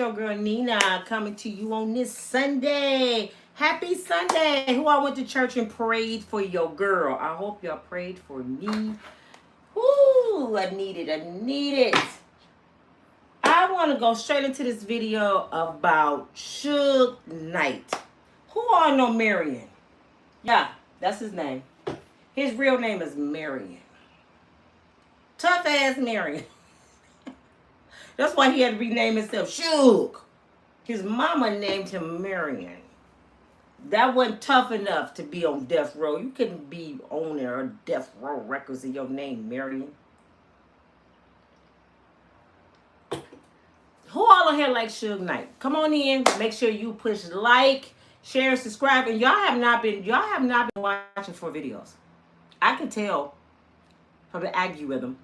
your girl Nina coming to you on this Sunday. Happy Sunday. Who I went to church and prayed for your girl. I hope y'all prayed for me. Woo, I need it. I want to go straight into this video about Suge Knight. Who all know Marion? Yeah, that's his name. His real name is Marion. Tough ass Marion. That's why he had to rename himself Suge. His mama named him Marion. That wasn't tough enough to be on death row. You couldn't be owner of death row records in your name, Marion. Who all on here like Suge Knight? Come on in. Make sure you push like, share, subscribe. And y'all have not been watching for videos. I can tell from the algorithm.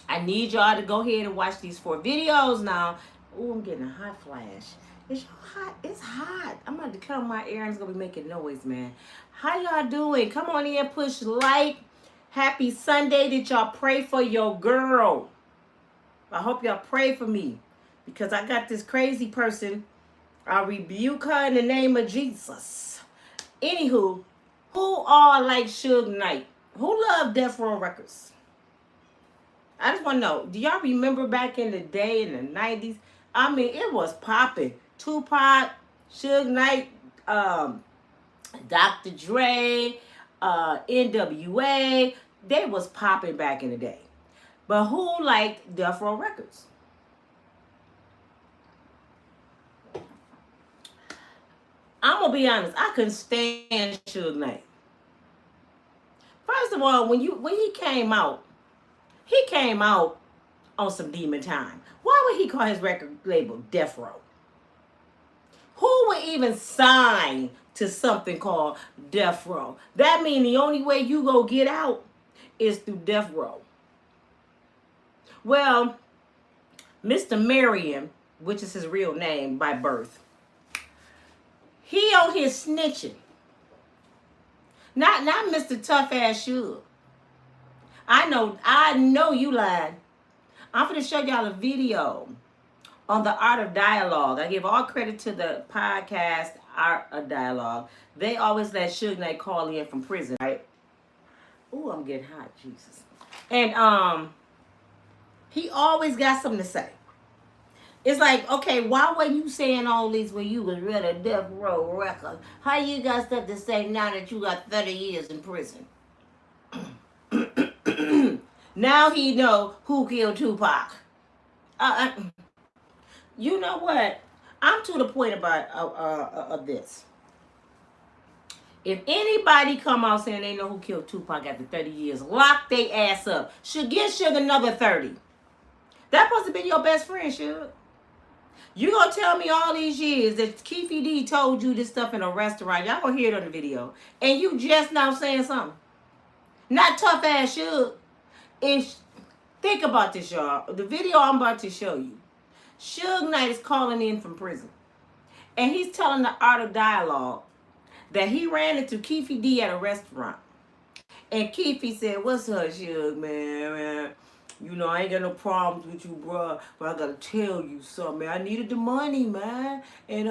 I need y'all to go ahead and watch these 4 videos now. Oh, I'm getting a hot flash. Is y'all hot? It's hot. I'm about to cut on my air and it's going to be making noise, man. How y'all doing? Come on in, push like. Happy Sunday. Did y'all pray for your girl? I hope y'all pray for me because I got this crazy person. I rebuke her in the name of Jesus. Anywho, who all like Suge Knight? Who love Death Row Records? I just want to know, do y'all remember back in the day in the 90s? I mean, it was popping. Tupac, Suge Knight, Dr. Dre, NWA. They was popping back in the day. But who liked Death Row Records? I'm going to be honest. I couldn't stand Suge Knight. First of all, when he came out on some demon time. Why would he call his record label Death Row? Who would even sign to something called Death Row? That means the only way you go get out is through Death Row. Well, Mr. Marion, which is his real name by birth, he on his snitching. Not Mr. Tough Ass Suge. I know you lied. I'm going to show y'all a video on the Art of Dialogue. I give all credit to the podcast Art of Dialogue. They always let Suge Knight call in from prison, right? Ooh, I'm getting hot, Jesus. And he always got something to say. It's like, okay, why were you saying all these when you was real a Death Row record? How you got stuff to say now that you got 30 years in prison? Now he know who killed Tupac. You know what? I'm to the point about this. If anybody come out saying they know who killed Tupac after 30 years, lock they ass up. Should give Suge another 30. That supposed to be your best friend, Suge. You gonna tell me all these years that Keffe D told you this stuff in a restaurant. Y'all gonna hear it on the video. And you just now saying something. Not tough ass Suge. Think about this, y'all. The video I'm about to show you. Suge Knight is calling in from prison. And he's telling the Art of Dialogue that he ran into Keffe D at a restaurant. And Keffe said, "What's up, Suge, man? You know, I ain't got no problems with you, bro. But I gotta tell you something, man. I needed the money, man. And,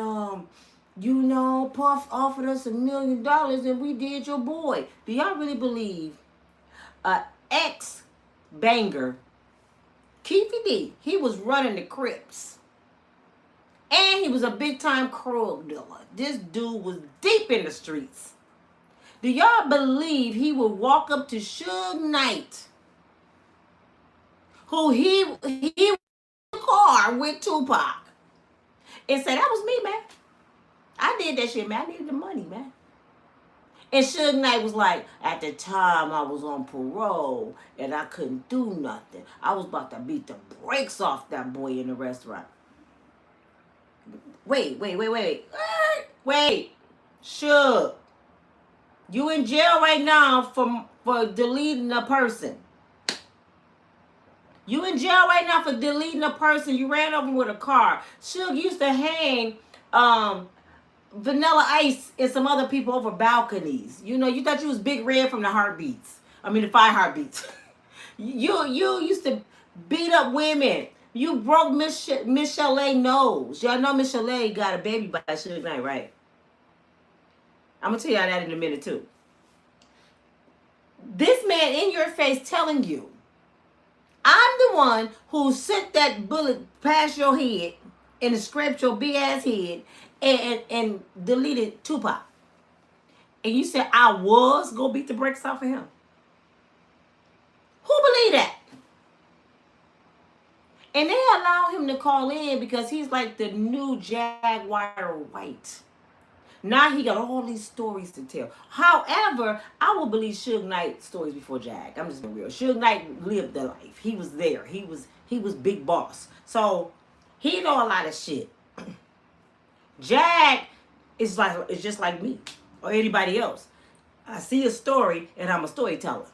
you know, Puff offered us $1 million and we did your boy." Do y'all really believe ex-banger, Keffe D, he was running the Crips. And he was a big-time crowd dealer. This dude was deep in the streets. Do y'all believe he would walk up to Suge Knight, who he was in the car with Tupac, and say, "That was me, man. I did that shit, man. I needed the money, man." And Suge Knight was like, "At the time, I was on parole, and I couldn't do nothing. I was about to beat the brakes off that boy in the restaurant." Wait. Suge, you in jail right now for deleting a person. You in jail right now for deleting a person. You ran over with a car. Suge used to hang Vanilla Ice and some other people over balconies. You know, you thought you was Big Red from the Heartbeats. I mean, the 5 Heartbeats. You used to beat up women You broke Miss Chalet nose. Y'all know Miss Chalet got a baby by Suge Knight, right? I'm gonna tell y'all that in a minute too. This man in your face telling you, I'm the one who sent that bullet past your head and scraped your big ass head and deleted Tupac. And you said I was gonna beat the brakes off of him. Who believe that? And they allow him to call in because he's like the new Jaguar White. Now he got all these stories to tell. However, I will believe Suge Knight stories before Jag. I'm just being real. Suge Knight lived the life. He was there. He was big boss. So he know a lot of shit. Jag is just like me or anybody else. I see a story and I'm a storyteller.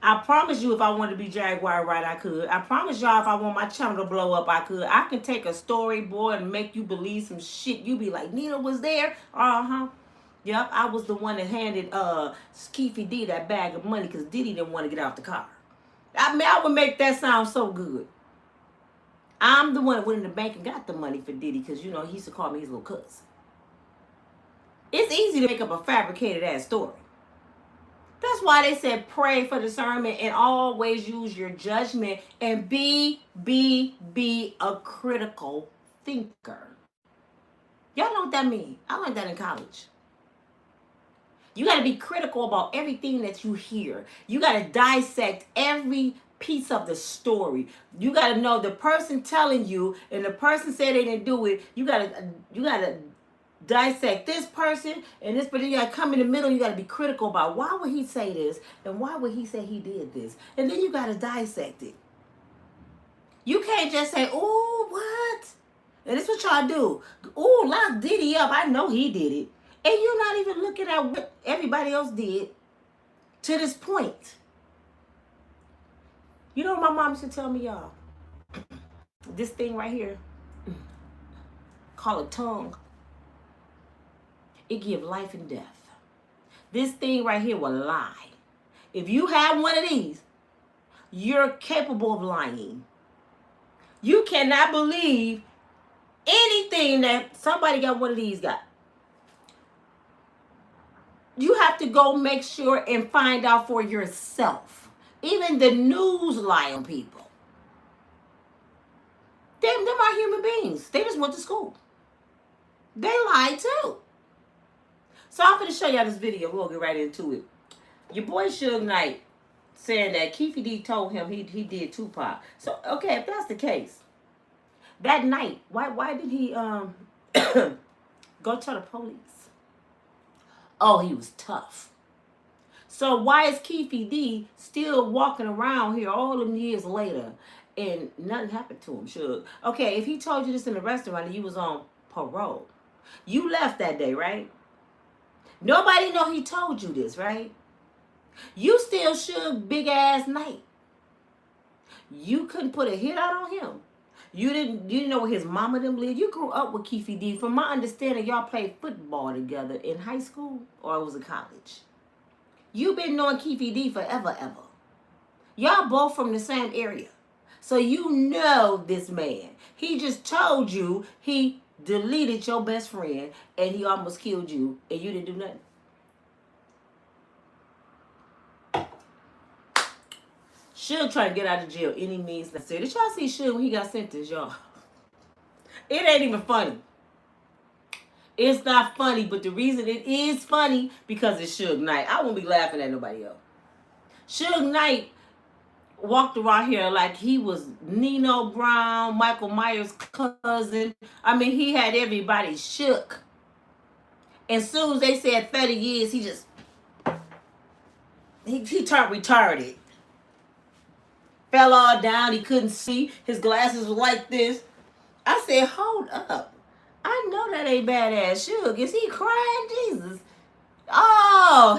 I promise you, if I wanted to be Jaguar right, I could. I promise y'all, if I want my channel to blow up, I could. I can take a storyboard and make you believe some shit. You be like, Nina was there? Uh-huh. Yep, I was the one that handed Keffe D that bag of money because Diddy didn't want to get out the car. I mean, I would make that sound so good. I'm the one that went in the bank and got the money for Diddy because, you know, he used to call me his little cousin. It's easy to make up a fabricated ass story. That's why they said pray for discernment and always use your judgment and be a critical thinker. Y'all know what that means? I learned that in college. You got to be critical about everything that you hear. You got to dissect every piece of the story. You got to know the person telling you and the person said they didn't do it. You got to dissect this person and this person. You got to come in the middle. You got to be critical about why would he say this and why would he say he did this. And then you got to dissect it. You can't just say, oh, what? And this is what y'all do. Oh, lock Diddy up. I know he did it. And you're not even looking at what everybody else did to this point. You know what my mom used to tell me, y'all? This thing right here, called a tongue, it gives life and death. This thing right here will lie. If you have one of these, you're capable of lying. You cannot believe anything that somebody got one of these got. You have to go make sure and find out for yourself. Even the news lie on people. Them are human beings. They just went to school. They lie too. So I'm going to show y'all this video. We'll get right into it. Your boy Suge Knight saying that Keffe D told him he did Tupac. So, okay, if that's the case, that night, why did he go tell the police? Oh, he was tough. So why is Keffe D still walking around here all them years later and nothing happened to him, Suge? Okay, if he told you this in the restaurant and you was on parole, you left that day, right? Nobody know he told you this, right? You still Suge big ass Knight. You couldn't put a hit out on him. You didn't know where his mama them lived. You grew up with Keffe D. From my understanding, y'all played football together in high school or it was in college. You've been knowing Keffe D forever, ever. Y'all both from the same area. So you know this man. He just told you he deleted your best friend and he almost killed you and you didn't do nothing. Suge trying to get out of jail any means necessary. Did y'all see Suge when he got sentenced, y'all? It ain't even funny. It's not funny, but the reason it is funny because it's Suge Knight. I won't be laughing at nobody else. Suge Knight walked around here like he was Nino Brown, Michael Myers' cousin. I mean, he had everybody shook. As soon as they said 30 years, he turned retarded. Fell all down. He couldn't see. His glasses were like this. I said, hold up. I know that ain't badass Suge. Is he crying? Jesus. Oh,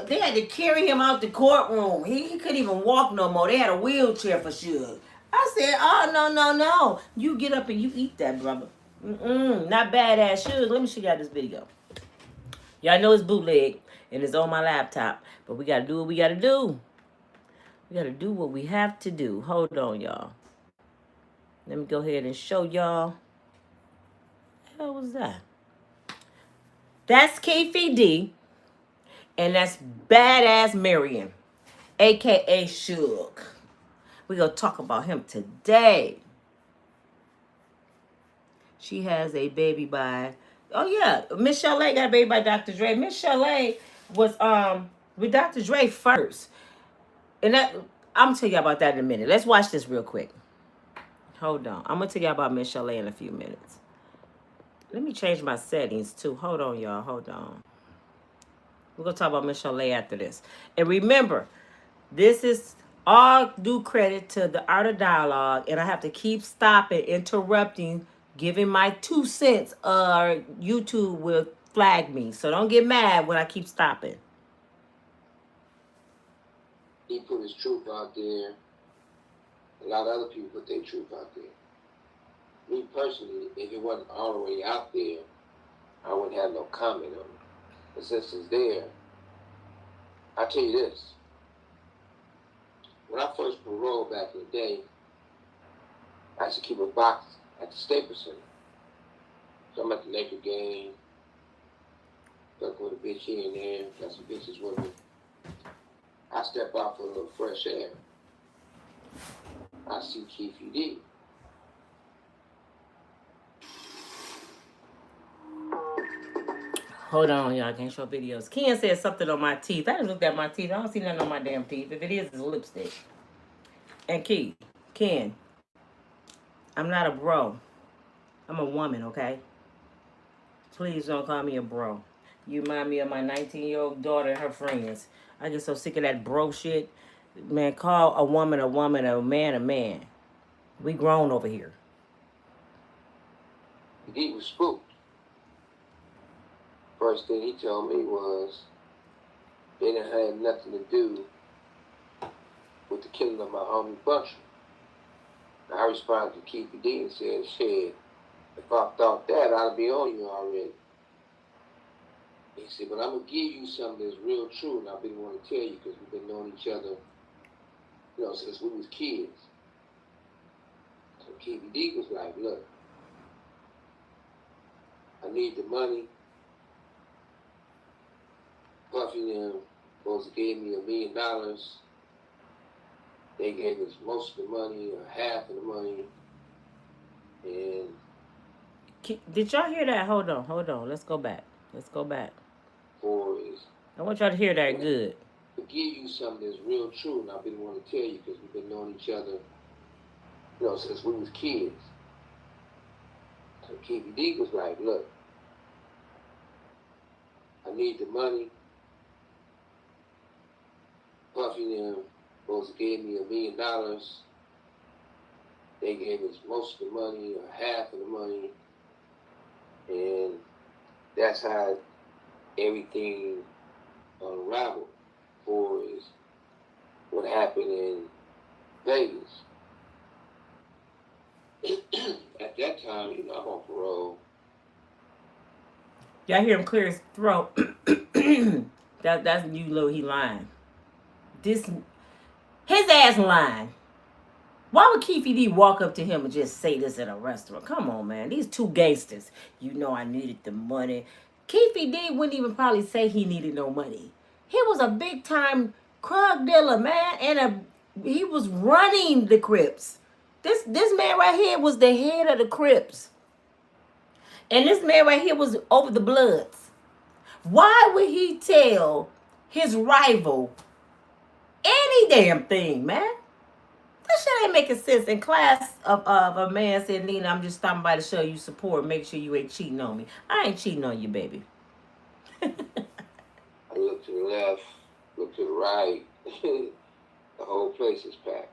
they had to carry him out the courtroom. He couldn't even walk no more. They had a wheelchair for Suge. I said, oh, no. You get up and you eat that, brother. Not badass Suge. Let me show y'all this video. Y'all know it's bootleg and it's on my laptop. But we got to do what we got to do. We got to do what we have to do. Hold on, y'all. Let me go ahead and show y'all. What the hell was that? That's Keffe D. And that's Badass Marion, a.k.a. Suge. We're going to talk about him today. She has a baby by... Oh, yeah. Miss Chalet got a baby by Dr. Dre. Miss Chalet was with Dr. Dre first. And that... I'm going to tell you about that in a minute. Let's watch this real quick. Hold on. I'm going to tell you about Miss Chalet in a few minutes. Let me change my settings, too. Hold on, y'all. Hold on. We're going to talk about Miss Chalet after this. And remember, this is all due credit to the Art of Dialogue. And I have to keep stopping, interrupting, giving my 2 cents, or YouTube will flag me. So don't get mad when I keep stopping. He put his truth out there. A lot of other people put their truth out there. Me personally, if it wasn't all the way out there, I wouldn't have no comment on it. But since it's there, I'll tell you this. When I first paroled back in the day, I used to keep a box at the Staples Center. So I'm at the naked game, fuck with a bitch here and there, got some bitches with me. I step out for a little fresh air. I see Keffe D. Hold on, y'all. I can't show videos. Ken said something on my teeth. I just looked at my teeth. I don't see nothing on my damn teeth. If it is, it's lipstick. And Ken, I'm not a bro. I'm a woman, okay? Please don't call me a bro. You remind me of my 19-year-old daughter and her friends. I get so sick of that bro shit. Man, call a woman, a man, a man. We grown over here. He was spooked. First thing he told me was they didn't have nothing to do with the killing of my homie Buncher. I responded to Keffe D and said, shit, if I thought that, I'd be on you already. He said, but I'm going to give you something that's real true, and I've been wanting to tell you because we've been knowing each other, since we was kids. So Keffe D was like, look, I need the money. Puffy them supposed to gave me $1 million. They gave us most of the money, or half of the money. And did y'all hear that? Hold on. Let's go back. I want y'all to hear that good. To give you something that's real true, and I've been wanting to tell you because we've been knowing each other, since we was kids. So Keffe D was like, look, I need the money. Puffy them supposed to gave me $1 million. They gave us most of the money, or half of the money. And that's how everything unraveled for is what happened in Vegas. At that time, I'm on parole. Y'all hear him clear his throat. That's you know he lying. His ass lying. Why would Keffe D walk up to him and just say this at a restaurant? Come on, man. These two gangsters. I needed the money. Keffe D wouldn't even probably say he needed no money. He was a big-time drug dealer, man. And he was running the Crips. This man right here was the head of the Crips. And this man right here was over the Bloods. Why would he tell his rival any damn thing, man? That shit ain't making sense. In class of a man said, Nina, I'm just stopping by to show you support. Make sure you ain't cheating on me. I ain't cheating on you, baby. I look to the left, look to the right. The whole place is packed.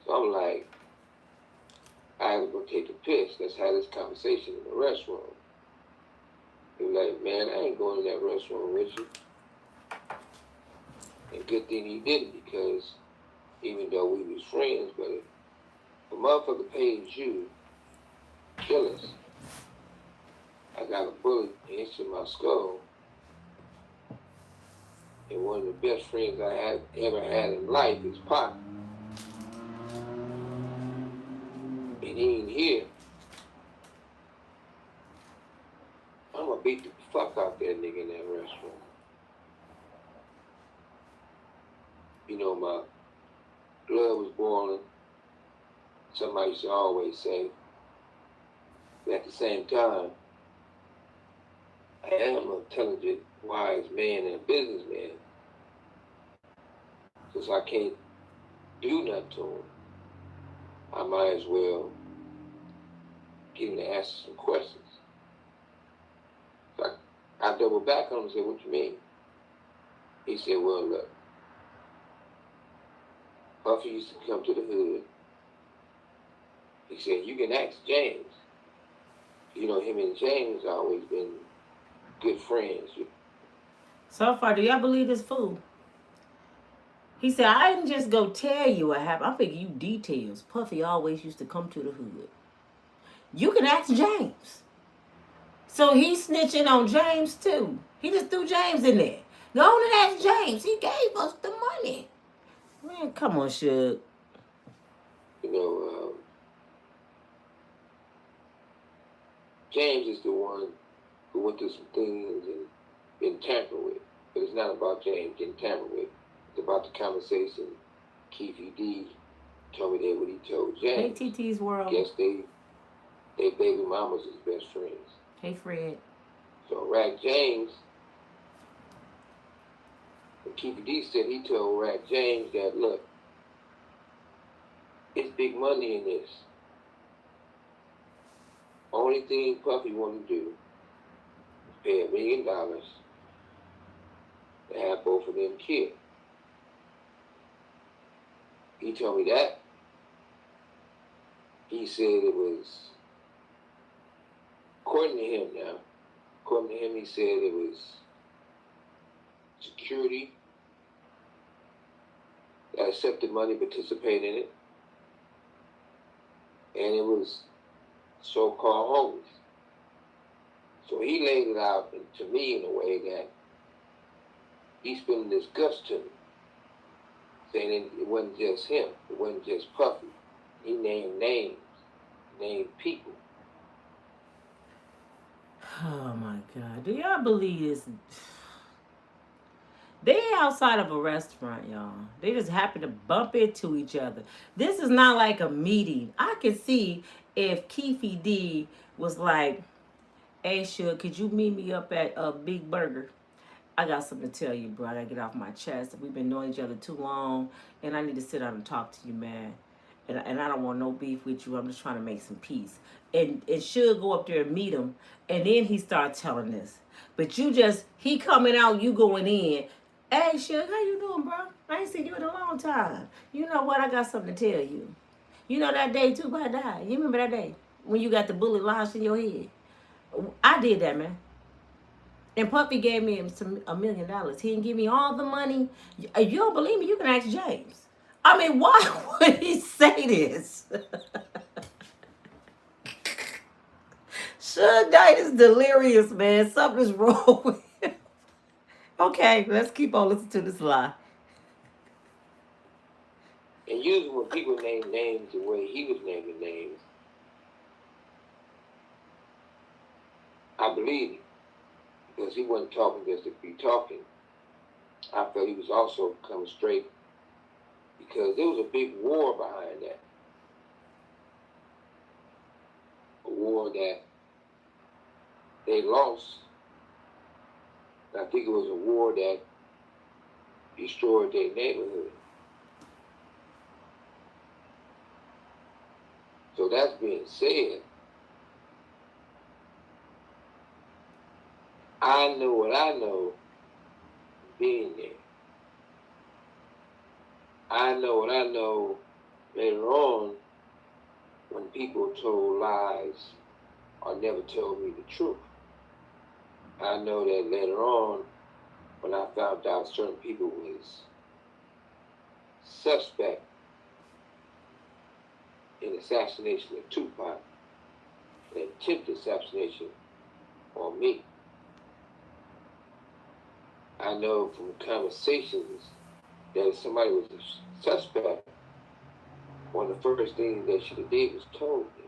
So I'm like, I had to go take a piss. Let's have this conversation in the restroom. He was like, man, I ain't going in that restroom with you. And good thing he didn't, because even though we was friends, but if a motherfucker pays you, kill us. I got a bullet into my skull. And one of the best friends I had ever had in life is Pop. he ain't here, I'm gonna beat the fuck out that nigga in that restaurant. You know, my blood was boiling. Somebody used to always say, but at the same time, I am an intelligent, wise man and a businessman. Since I can't do nothing to him, I might as well get him to answer some questions. So I doubled back on him and said, what you mean? He said, well, look, Puffy used to come to the hood. He said, you can ask James. You know, him and James always been good friends. So far, do y'all believe this fool? He said, I didn't just go tell you what happened. I'm thinking you details. Puffy always used to come to the hood. You can ask James. So he's snitching on James too. He just threw James in there. Go on and ask James. He gave us the money. Man, come on, Suge. You know, James is the one who went through some things and been tampered with. But it's not about James getting tampered with. It's about the conversation Keffe D told me that what he told James. Hey, TT's World. Guess they baby mamas is best friends. Hey, Fred. So Rack James, and Keffe D said he told Rack James that, look, it's big money in this. Only thing Puffy want to do is pay $1 million to have both of them killed. He told me that. He said it was, according to him, he said it was security that accepted money, participated in it, and it was so-called homies. So he laid it out to me in a way that he's spilling his guts to me, saying it wasn't just him, it wasn't just Puffy. He named names, named people. Oh my God. Do y'all believe this? They outside of a restaurant, y'all. They just happen to bump into each other. This is not like a meeting. I can see if Keffe D was like, hey, Suge, could you meet me up at Big Burger? I got something to tell you, bro. I gotta get off my chest. We've been knowing each other too long, and I need to sit down and talk to you, man. And I don't want no beef with you. I'm just trying to make some peace. And Suge go up there and meet him, and then he start telling this. But he coming out, you going in. Hey, Suge, how you doing, bro? I ain't seen you in a long time. You know what? I got something to tell you. You know that day Tupac died? You remember that day when you got the bullet lodged in your head? I did that, man. And Puffy gave me $1 million. He didn't give me all the money. You don't believe me? You can ask James. I mean, why would he say this? Suge Knight is delirious, man. Something's wrong with him. Okay, let's keep on listening to this lie. And usually when people name names the way he was naming names, I believe him. Because he wasn't talking just to be talking. I felt he was also coming straight because there was a big war behind that. A war that they lost. And I think it was a war that destroyed their neighborhood. So that's being said, I know what I know being there. I know what I know later on when people told lies or never told me the truth. I know that later on when I found out certain people was suspect in assassination of Tupac, an attempted assassination on me. I know from conversations that if somebody was a suspect, one of the first things they should have did was told me.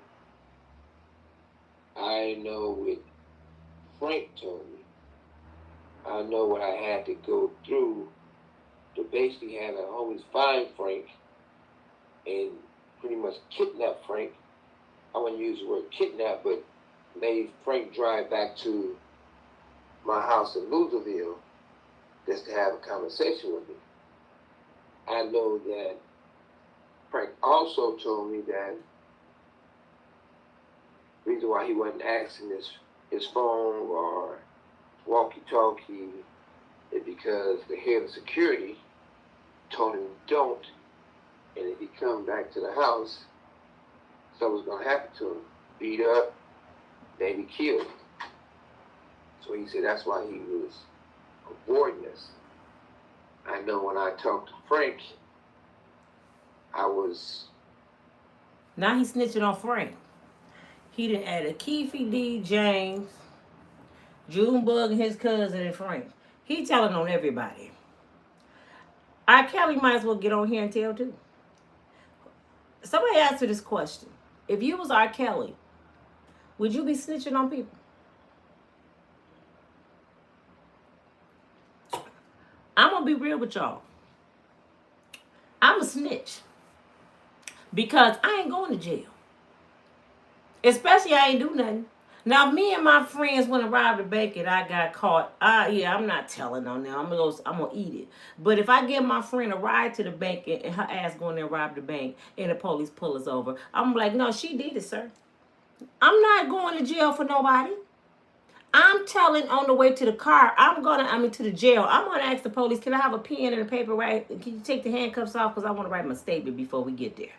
I know what Frank told me. I know what I had to go through to basically have the homies find Frank and pretty much kidnap Frank. I wouldn't use the word kidnap, but made Frank drive back to my house in Louisville just to have a conversation with me. I know that Frank also told me that the reason why he wasn't asking his phone or walkie-talkie is because the head of security told him don't, and if he come back to the house, something's gonna happen to him. Beat up, maybe killed. So he said that's why he was avoiding us. I know when I talked to Frank, I was... Now he's snitching on Frank. He done added Keffe D, James, Junebug, and his cousin, and Frank. He telling on everybody. R. Kelly might as well get on here and tell too. Somebody answer this question. If you was R. Kelly, would you be snitching on people? I'm going to be real with y'all. I'm a snitch. Because I ain't going to jail. Especially I ain't do nothing. Now, if me and my friends went and robbed a bank and I got caught, yeah, I'm not telling on them. I'm gonna eat it. But if I give my friend a ride to the bank and her ass going there and rob the bank and the police pull us over, I'm like, no, she did it, sir. I'm not going to jail for nobody. I'm telling on the way to the car, to the jail. I'm going to ask the police, can I have a pen and a paper, right? Can you take the handcuffs off? Because I want to write my statement before we get there.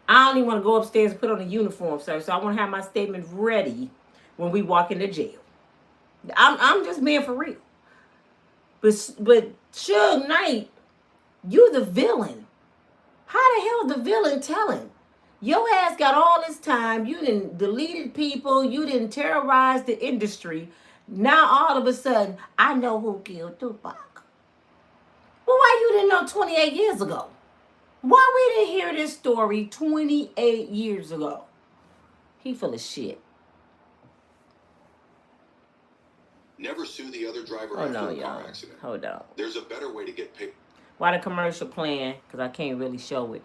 I don't even want to go upstairs and put on a uniform, sir. So I want to have my statement ready when we walk into jail. I'm just being for real. But Suge Knight, you the villain. How the hell the villain telling? Your ass got all this time. You done deleted people. You didn't terrorize the industry. Now all of a sudden, I know who killed Tupac. Well, why you didn't know 28 years ago? Why we didn't hear this story 28 years ago? He full of shit. Never sue the other driver after a car accident. Hold on. There's a better way to get paid. Why the commercial playing? Because I can't really show it.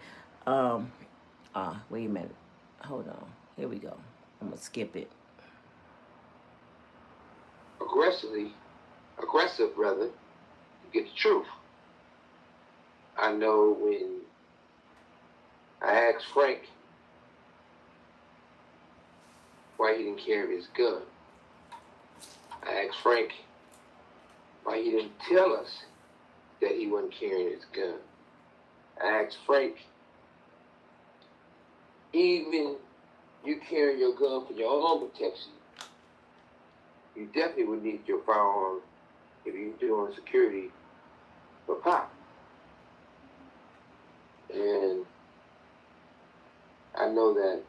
Wait a minute. Hold on. Here we go. I'm going to skip it. Aggressive, brother, to get the truth. I know when I asked Frank why he didn't carry his gun. I asked Frank why he didn't tell us that he wasn't carrying his gun. I asked Frank, even you carry your gun for your own protection, you definitely would need your firearm if you're doing security for Pop. And I know that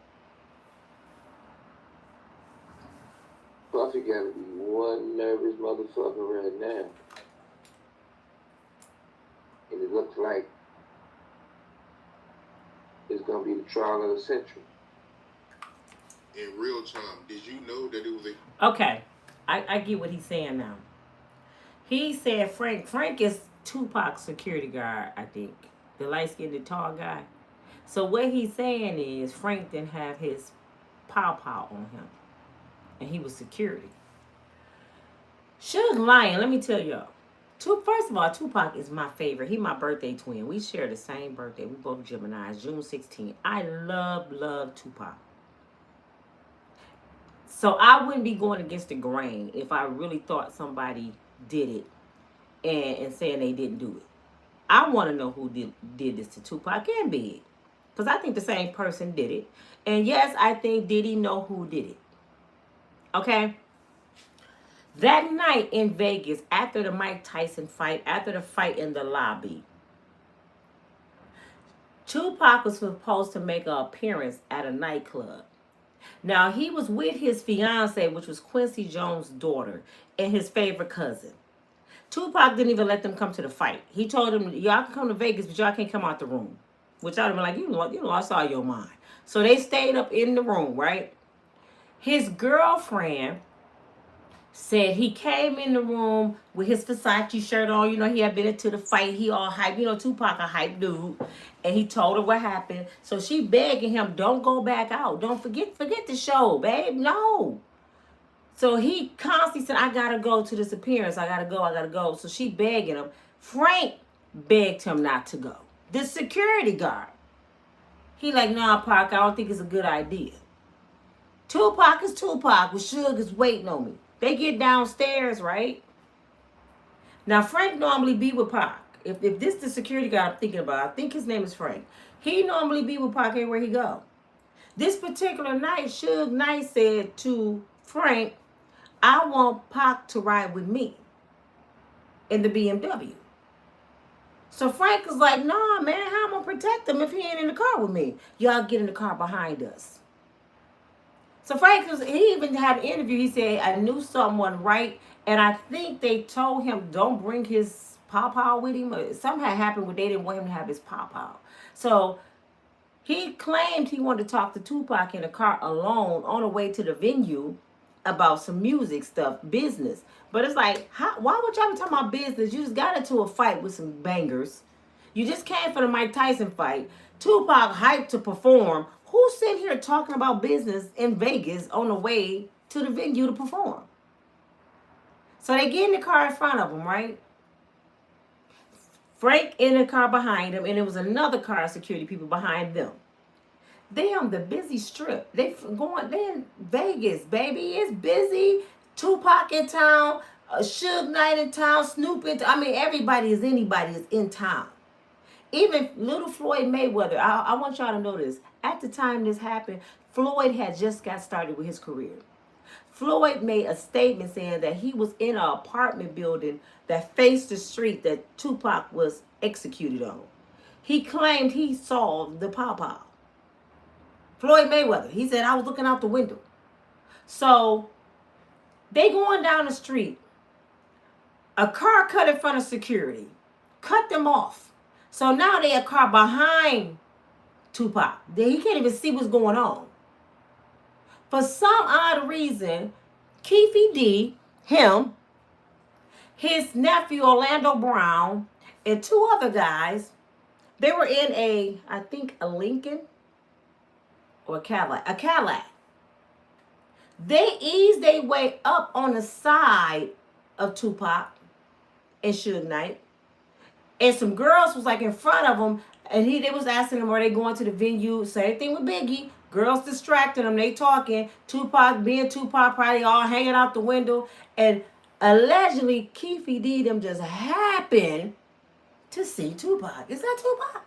Puffy got to be one nervous motherfucker right now. And it looks like it's going to be the trial of the century. In real time, did you know that it was Okay, I get what he's saying now. He said Frank is Tupac's security guard, I think. The light-skinned, tall guy. So what he's saying is Frank didn't have his pow-pow on him. And he was security. Suge lying, let me tell y'all. First of all, Tupac is my favorite. He my birthday twin. We share the same birthday. We both Geminis, June 16th. I love Tupac. So I wouldn't be going against the grain if I really thought somebody did it and saying they didn't do it. I want to know who did this to Tupac and Big. Because I think the same person did it. And yes, I think Diddy know who did it. Okay? That night in Vegas, after the Mike Tyson fight, after the fight in the lobby, Tupac was supposed to make an appearance at a nightclub. Now, he was with his fiance, which was Quincy Jones' daughter, and his favorite cousin. Tupac didn't even let them come to the fight. He told them, y'all can come to Vegas, but y'all can't come out the room. Which I'd have been like, you lost all your mind. So they stayed up in the room, right? His girlfriend said he came in the room with his Versace shirt on. You know, he had been into the fight. He all hype. You know, Tupac a hype dude. And he told her what happened. So she begging him, don't go back out. Don't forget the show, babe. No. So he constantly said, I gotta go to this appearance. I gotta go. So she begging him. Frank begged him not to go. The security guard. He like, nah, Pac, I don't think it's a good idea. Tupac is Tupac. With Suge is waiting on me. They get downstairs, right? Now, Frank normally be with Pac. If this the security guy I'm thinking about, I think his name is Frank. He normally be with Pac everywhere he go. This particular night, Suge Knight said to Frank, I want Pac to ride with me in the BMW. So Frank is like, nah, man, how am I going to protect him if he ain't in the car with me? Y'all get in the car behind us. So Frank, he even had an interview. He said, I knew someone right. And I think they told him, don't bring his pawpaw with him. Something had happened where they didn't want him to have his pawpaw. So he claimed he wanted to talk to Tupac in the car alone on the way to the venue about some music stuff, business. But it's like, why would y'all be talking about business? You just got into a fight with some bangers. You just came for the Mike Tyson fight. Tupac hyped to perform. Who's sitting here talking about business in Vegas on the way to the venue to perform? So they get in the car in front of him, right? Frank in the car behind him, and there was another car of security people behind them. They on the busy strip. They in Vegas, baby. It's busy. Tupac in town, Suge Knight in town, Snoop in town. I mean, anybody is in town. Even little Floyd Mayweather. I want y'all to know this. At the time this happened, Floyd had just got started with his career. Floyd made a statement saying that he was in an apartment building that faced the street that Tupac was executed on. He claimed he saw the pawpaw. Floyd Mayweather. He said, I was looking out the window. So they going down the street. A car cut in front of security. Cut them off. So now they a car behind Tupac. He can't even see what's going on. For some odd reason, Keffe D, him, his nephew Orlando Brown, and two other guys, they were in I think a Lincoln or a Cadillac. They eased their way up on the side of Tupac and Suge Knight. And some girls was like in front of them, and they was asking them, are they going to the venue? Same thing with Biggie. Girls distracting them, they talking. Tupac being Tupac, probably all hanging out the window. And allegedly, Keffe D them just happened to see Tupac. Is that Tupac?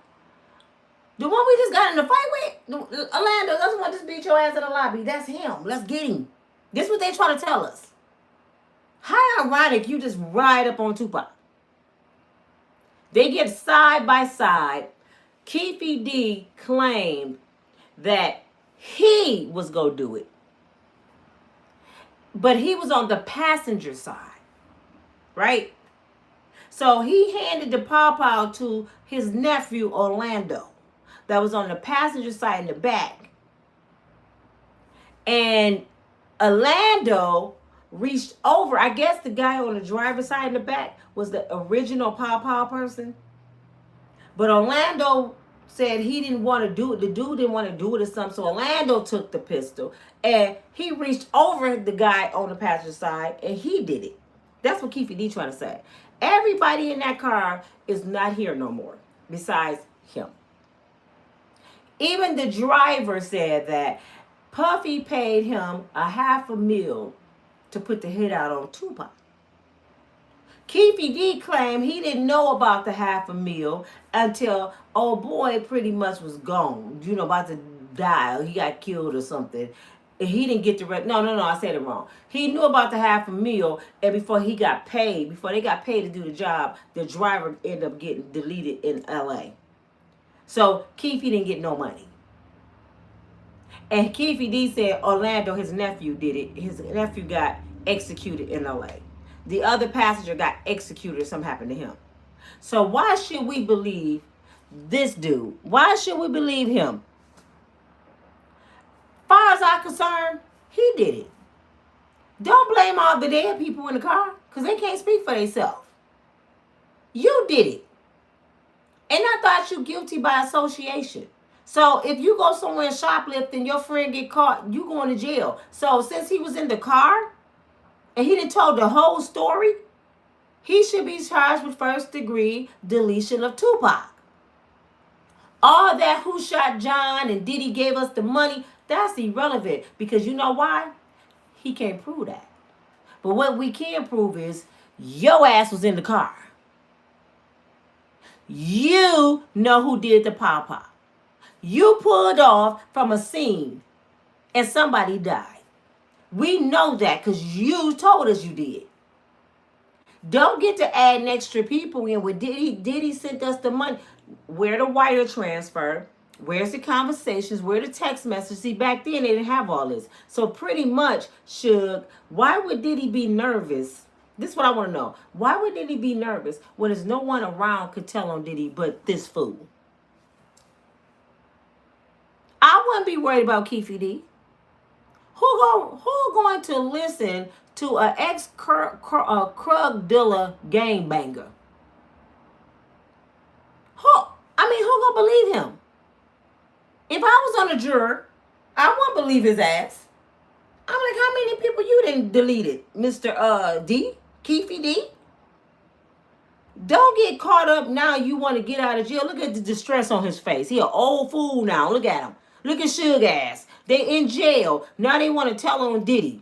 The one we just got in the fight with? Orlando, that's the one just beat your ass in the lobby. That's him. Let's get him. This is what they trying to tell us. How ironic you just ride up on Tupac. They get side by side. Keffe D claimed that he was going to do it. But he was on the passenger side. Right? So he handed the pawpaw to his nephew, Orlando, that was on the passenger side in the back. And Orlando reached over. I guess the guy on the driver's side in the back was the original pawpaw person. But Orlando said he didn't want to do it. The dude didn't want to do it or something. So Orlando took the pistol and he reached over the guy on the passenger side and he did it. That's what Keffe D trying to say. Everybody in that car is not here no more besides him. Even the driver said that Puffy paid him $500,000 to put the hit out on Tupac. Keffe D claimed he didn't know about the $500,000 until old boy pretty much was gone. You know, about to die. Or he got killed or something. And he didn't get the No, I said it wrong. He knew about the $500,000, and before they got paid to do the job, the driver ended up getting deleted in LA. So Keffe didn't get no money. And Keffe D said Orlando, his nephew, did it. His nephew got executed in LA. The other passenger got executed or something happened to him. So why should we believe this dude? Why should we believe him? Far as I'm concerned, he did it. Don't blame all the dead people in the car because they can't speak for themselves. You did it. And I thought you guilty by association. So if you go somewhere and shoplift and your friend get caught, you going to jail. So since he was in the car and he didn't told the whole story, he should be charged with first degree deletion of Tupac. All that who shot John and Diddy gave us the money, that's irrelevant. Because you know why? He can't prove that. But what we can prove is your ass was in the car. You know who did the pop. You pulled off from a scene and somebody died. We know that because you told us you did. Don't get to add extra people in with Diddy. Diddy sent us the money. Where the wire transfer? Where's the conversations? Where the text messages? See, back then they didn't have all this. So pretty much, Suge, why would Diddy be nervous? This is what I want to know. Why would Diddy be nervous when there's no one around could tell on Diddy but this fool? I wouldn't be worried about Keffe D. Who going to listen to an ex-crug dealer gangbanger? Who gonna believe him? If I was on a juror, I wouldn't believe his ass. I'm like, how many people you didn't deleted, Mr. D? Keffe D? Don't get caught up now you want to get out of jail. Look at the distress on his face. He an old fool now. Look at him. Look at Suge ass. They in jail. Now they want to tell on Diddy.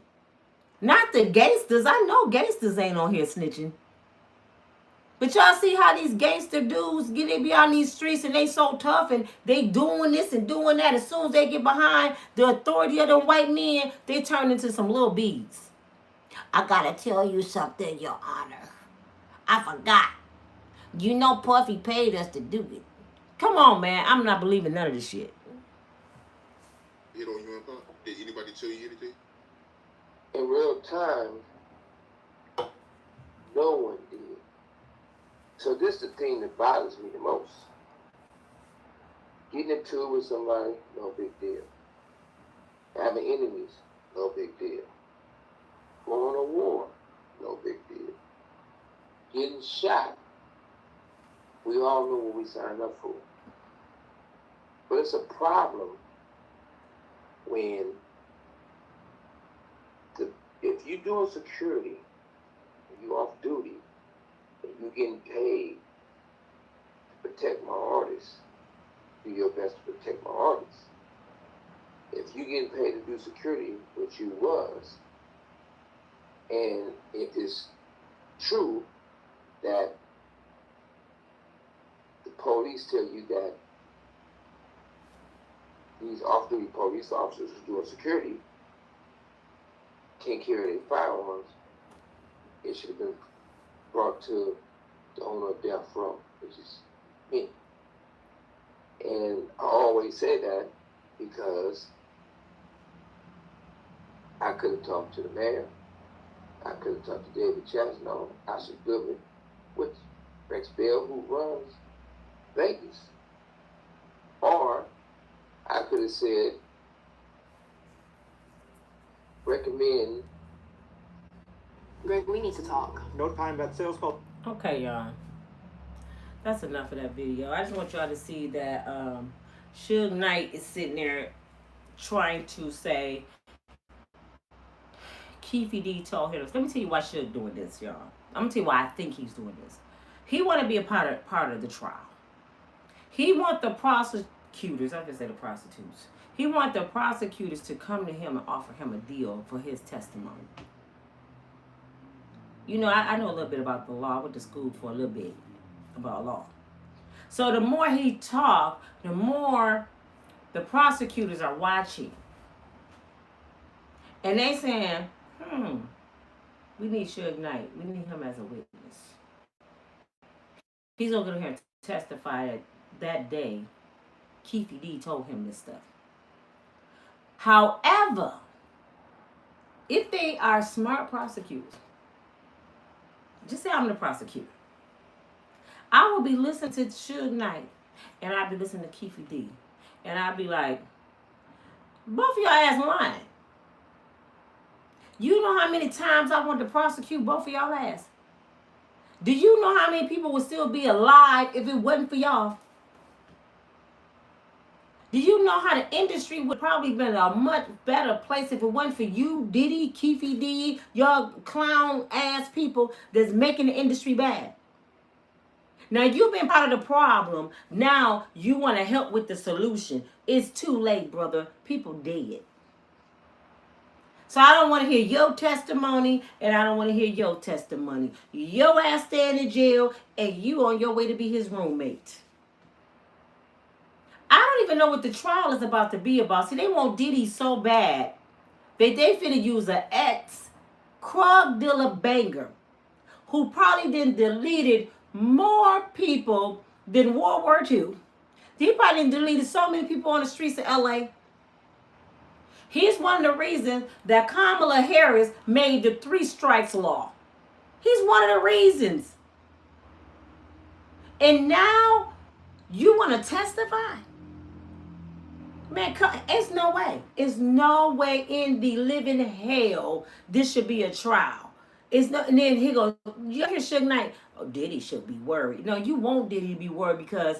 Not the gangsters. I know gangsters ain't on here snitching. But y'all see how these gangster dudes they be on these streets and they so tough and they doing this and doing that. As soon as they get behind the authority of them white men, they turn into some little beads. I gotta tell you something, Your Honor. I forgot. You know Puffy paid us to do it. Come on, man. I'm not believing none of this shit. You know, did anybody tell you anything? In real time, no one did. So this is the thing that bothers me the most. Getting into it with somebody, no big deal. Having enemies, no big deal. Going to war, no big deal. Getting shot, we all know what we signed up for. But it's a problem when if you're doing security, and you off duty, and you're getting paid to protect my artists, do your best to protect my artists. If you're getting paid to do security, which you was, and it is true that the police tell you that these off-duty police officers who doing security can't carry their firearms, it should have been brought to the owner of death row, which is me. And I always say that because I could have talked to the mayor, I could have talked to David Chasnow, Asher Goodman, with Rex Bell, who runs Vegas. Or I could have said, recommend. Greg, we need to talk. Notifying that sales call. Okay, y'all. That's enough of that video. I just want y'all to see that Suge Knight is sitting there trying to say Keffe D told him. Let me tell you why Suge doing this, y'all. I'm gonna tell you why I think he's doing this. He want to be a part of the trial. He want the prosecutors, I just say the prostitutes. He want the prosecutors to come to him and offer him a deal for his testimony. You know, I know a little bit about the law. I went to school for a little bit about law. So the more he talk, the more the prosecutors are watching. And they saying, we need Suge Knight. We need him as a witness. He's going to go here and testify that day Keffe D told him this stuff. However, if they are smart prosecutors, just say I'm the prosecutor, I will be listening to Suge Knight and I'll be listening to Keffe D. And I'll be like, both of y'all ass lying. You know how many times I wanted to prosecute both of y'all ass? Do you know how many people would still be alive if it wasn't for y'all? Do you know how the industry would probably been a much better place if it wasn't for you, Diddy, Keffe D, y'all clown ass people that's making the industry bad? Now you've been part of the problem. Now you want to help with the solution. It's too late, brother. People dead. So I don't want to hear your testimony, and I don't want to hear your testimony. Your ass staying in jail, and you on your way to be his roommate. I don't even know what the trial is about to be about. See, they want Diddy so bad that they finna use an ex-crug dealer banger who probably done deleted more people than World War II. He probably done deleted so many people on the streets of LA. He's one of the reasons that Kamala Harris made the 3 strikes law. He's one of the reasons. And now you want to testify? Man, it's no way. It's no way in the living hell this should be a trial. It's no, and then he goes, you hear Suge Knight, oh, Diddy should be worried. No, you want Diddy to be worried because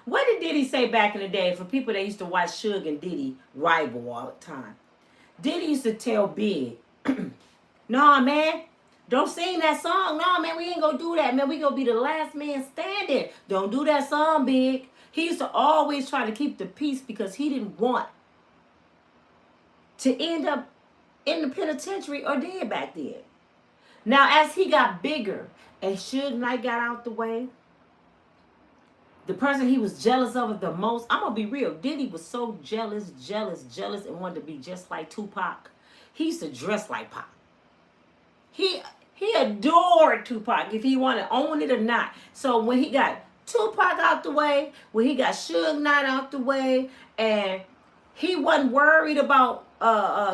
what did Diddy say back in the day for people that used to watch Suge and Diddy rival all the time? Diddy used to tell Big, nah, man, don't sing that song. Nah, man, we ain't gonna do that, man. We gonna be the last man standing. Don't do that song, Big. He used to always try to keep the peace because he didn't want to end up in the penitentiary or dead back then. Now, as he got bigger and Suge Knight got out the way, the person he was jealous of the most, I'm going to be real, Diddy was so jealous, and wanted to be just like Tupac. He used to dress like Pac. He adored Tupac, if he wanted to own it or not. So when he got Tupac out the way, when he got Suge Knight out the way, and he wasn't worried about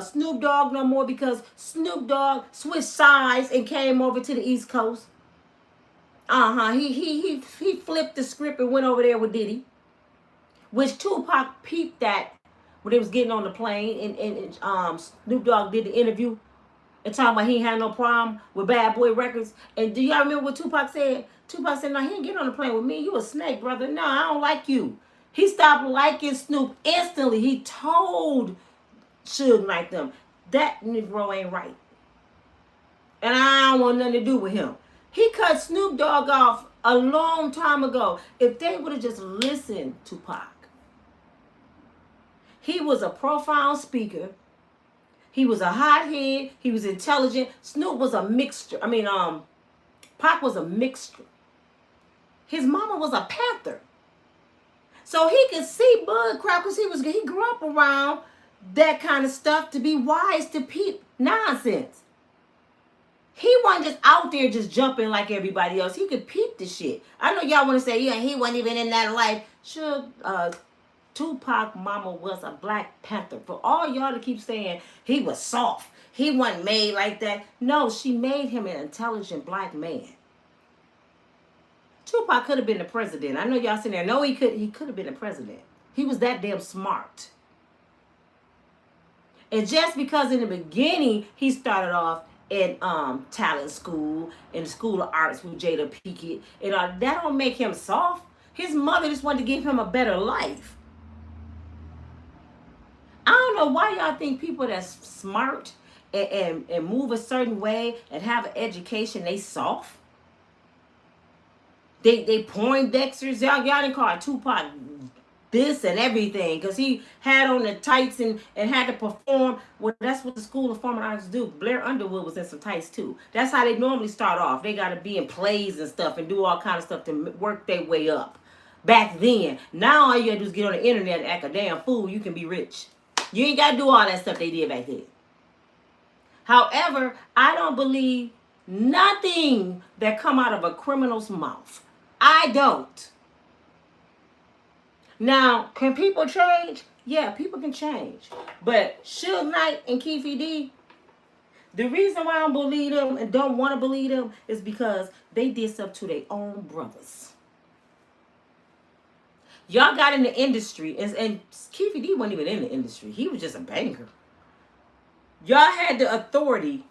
Snoop Dogg no more because Snoop Dogg switched sides and came over to the East Coast. He flipped the script and went over there with Diddy, which Tupac peeped that when they was getting on the plane, and Snoop Dogg did the interview and talking about he ain't had no problem with Bad Boy Records. And do y'all remember what Tupac said? Tupac said, no, he ain't get on the plane with me. You a snake, brother. No, I don't like you. He stopped liking Snoop instantly. He told Suge Knight them, that Negro ain't right. And I don't want nothing to do with him. He cut Snoop Dogg off a long time ago. If they would have just listened to Pac. He was a profound speaker. He was a hothead. He was intelligent. Snoop was a mixture. Pac was a mixture. His mama was a Panther. So he could see bug crap because he grew up around that kind of stuff to be wise to peep nonsense. He wasn't just out there just jumping like everybody else. He could peep the shit. I know y'all want to say, yeah, he wasn't even in that life. Sure, Tupac mama was a Black Panther. For all y'all to keep saying he was soft, he wasn't made like that. No, she made him an intelligent black man. Tupac could have been the president. I know y'all sitting there. No, he could have been the president. He was that damn smart. And just because in the beginning he started off in talent school, in the School of Arts with Jada Pinkett, and that don't make him soft. His mother just wanted to give him a better life. I don't know why y'all think people that's smart and move a certain way and have an education, they soft. They Poindexters. Y'all didn't call Tupac this and everything because he had on the tights and had to perform. Well, that's what the School of Performing Arts do. Blair Underwood was in some tights too. That's how they normally start off. They got to be in plays and stuff and do all kind of stuff to work their way up. Back then, now all you got to do is get on the internet and act a damn fool. You can be rich. You ain't got to do all that stuff they did back then. However, I don't believe nothing that come out of a criminal's mouth. I don't. Now, can people change? Yeah, people can change. But Suge Knight and Keffe D, the reason why I don't believe them and don't want to believe them is because they did stuff to their own brothers. Y'all got in the industry, and Keffe D wasn't even in the industry. He was just a banker. Y'all had the authority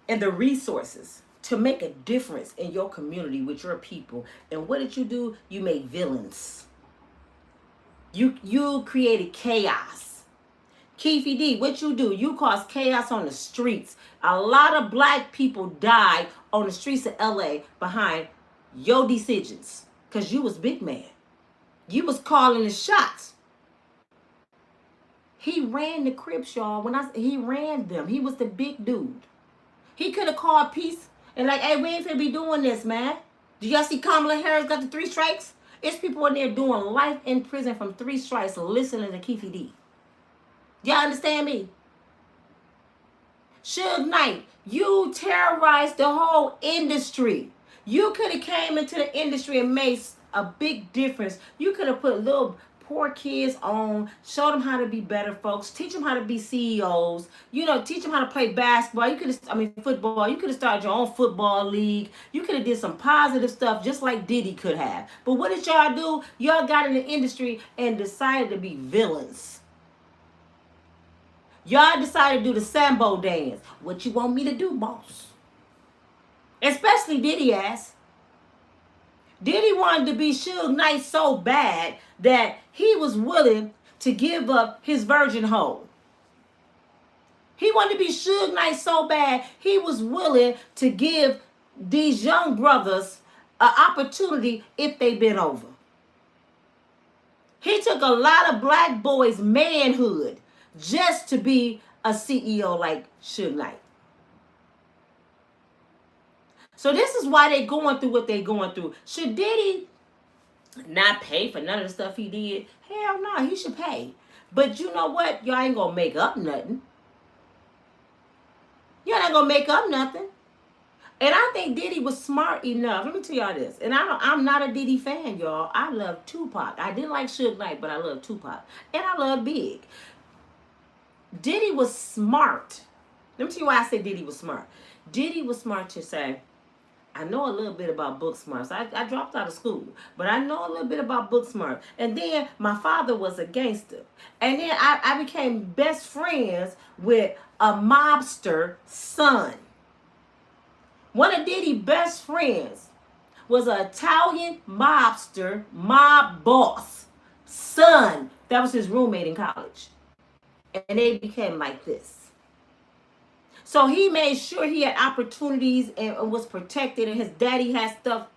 and the resources to make a difference in your community with your people. And what did you do? You made villains. You created chaos. Keffe D, what you do? You caused chaos on the streets. A lot of black people died on the streets of LA behind your decisions. Because you was big man. You was calling the shots. He ran the Crips, y'all. He ran them. He was the big dude. He could have called peace and like, hey, we ain't finna be doing this, man. Do y'all see Kamala Harris got the 3 strikes? It's people in there doing life in prison from 3 strikes listening to Keffe D. Y'all understand me? Suge Knight, you terrorized the whole industry. You could have came into the industry and made a big difference. You could have put little poor kids on, show them how to be better folks, teach them how to be CEOs, teach them how to play basketball. Football. You could have started your own football league. You could have did some positive stuff just like Diddy could have. But what did y'all do? Y'all got in the industry and decided to be villains. Y'all decided to do the Sambo dance. What you want me to do, boss? Especially Diddy ass. Diddy wanted to be Suge Knight so bad that he was willing to give up his virgin hoe. He wanted to be Suge Knight so bad, he was willing to give these young brothers an opportunity if they been over. He took a lot of black boys' manhood just to be a CEO like Suge Knight. So this is why they going through what they going through. Should Diddy not pay for none of the stuff he did? Hell no, he should pay. But you know what? Y'all ain't gonna make up nothing. Y'all not gonna make up nothing. And I think Diddy was smart enough. Let me tell y'all this. And I'm not a Diddy fan, y'all. I love Tupac. I didn't like Suge Knight, but I love Tupac. And I love Big. Diddy was smart. Let me tell you why I say Diddy was smart. Diddy was smart to say, I know a little bit about book smarts. I dropped out of school, but I know a little bit about book smart. And then my father was a gangster. And then I became best friends with a mobster son. One of Diddy's best friends was an Italian mobster, mob boss son. That was his roommate in college. And they became like this. So he made sure he had opportunities and was protected, and his daddy had stuff,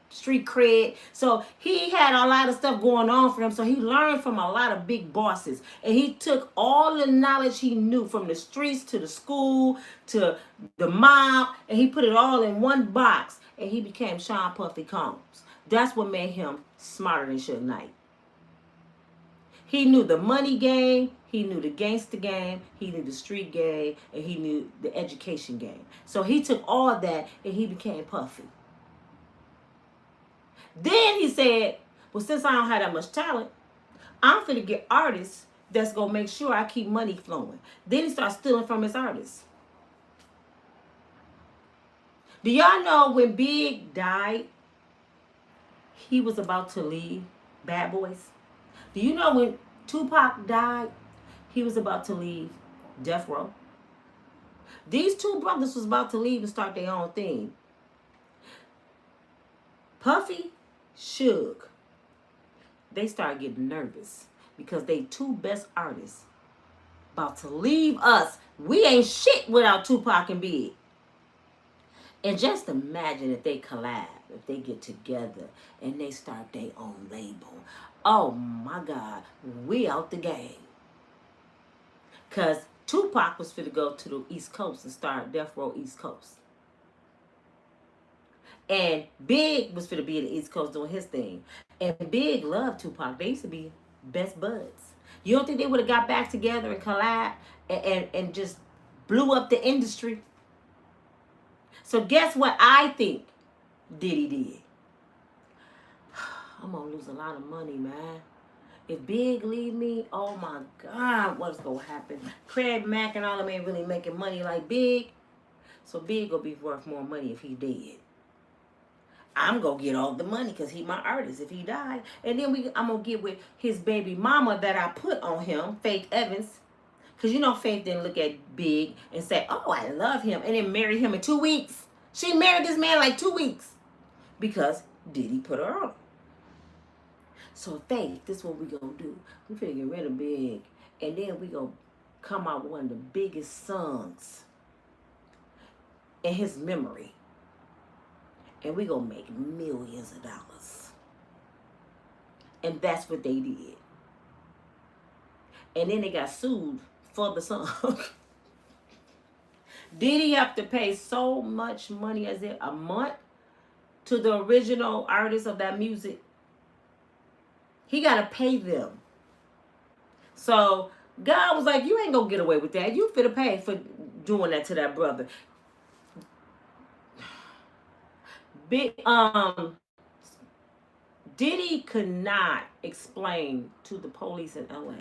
street cred. So he had a lot of stuff going on for him. So he learned from a lot of big bosses. And he took all the knowledge he knew from the streets to the school to the mob, and he put it all in one box. And he became Sean Puffy Combs. That's what made him smarter than Suge Knight. He knew the money game, he knew the gangster game, he knew the street game, and he knew the education game. So he took all that and he became Puffy. Then he said, well, since I don't have that much talent, I'm finna get artists that's gonna make sure I keep money flowing. Then he started stealing from his artists. Do y'all know when Big died, he was about to leave Bad Boys? Do you know when Tupac died, he was about to leave Death Row? These two brothers was about to leave and start their own thing. Puffy, Suge, they started getting nervous because they two best artists about to leave us. We ain't shit without Tupac and Big. And just imagine if they collab, if they get together and they start their own label. Oh my God, we out the game. Because Tupac was finna go to the East Coast and start Death Row East Coast. And Big was finna be in the East Coast doing his thing. And Big loved Tupac. They used to be best buds. You don't think they would have got back together and collab and just blew up the industry? So guess what I think Diddy did? I'm going to lose a lot of money, man. If Big leave me, oh my God, what's going to happen? Craig Mack and all of them ain't really making money like Big. So Big going to be worth more money if he dead. I'm going to get all the money because he my artist if he died. And then I'm going to get with his baby mama that I put on him, Faith Evans. Because you know Faith didn't look at Big and say, oh, I love him, and then marry him in 2 weeks. She married this man like 2 weeks because Diddy put her on. So Faith, this is what we gonna do. We finna get rid of Big, and then we gonna come out with one of the biggest songs in his memory. And we gonna make millions of dollars. And that's what they did. And then they got sued for the song. Did he have to pay so much money as it a month to the original artist of that music? He got to pay them. So God was like, you ain't gonna get away with that. You finna pay for doing that to that brother. Diddy could not explain to the police in LA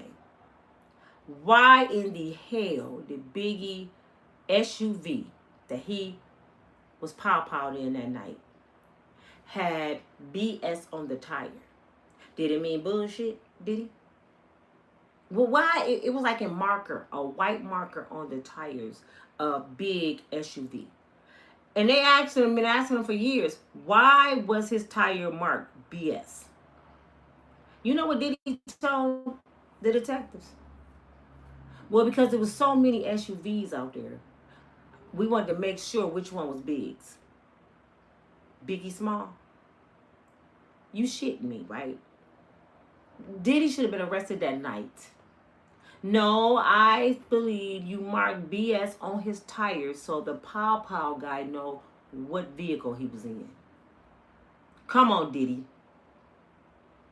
why in the hell did Biggie SUV that he was pow-powed in that night had BS on the tire. Did it mean bullshit? Did he? Well, why? It was like a marker, a white marker on the tires of Big SUV. And they been asking him for years, why was his tire marked BS? You know what Diddy told the detectives? Well, because there was so many SUVs out there, we wanted to make sure which one was Big's. Biggie Small. You shitting me, right? Diddy should have been arrested that night. No, I believe you marked BS on his tires so the pow guy know what vehicle he was in. Come on, Diddy.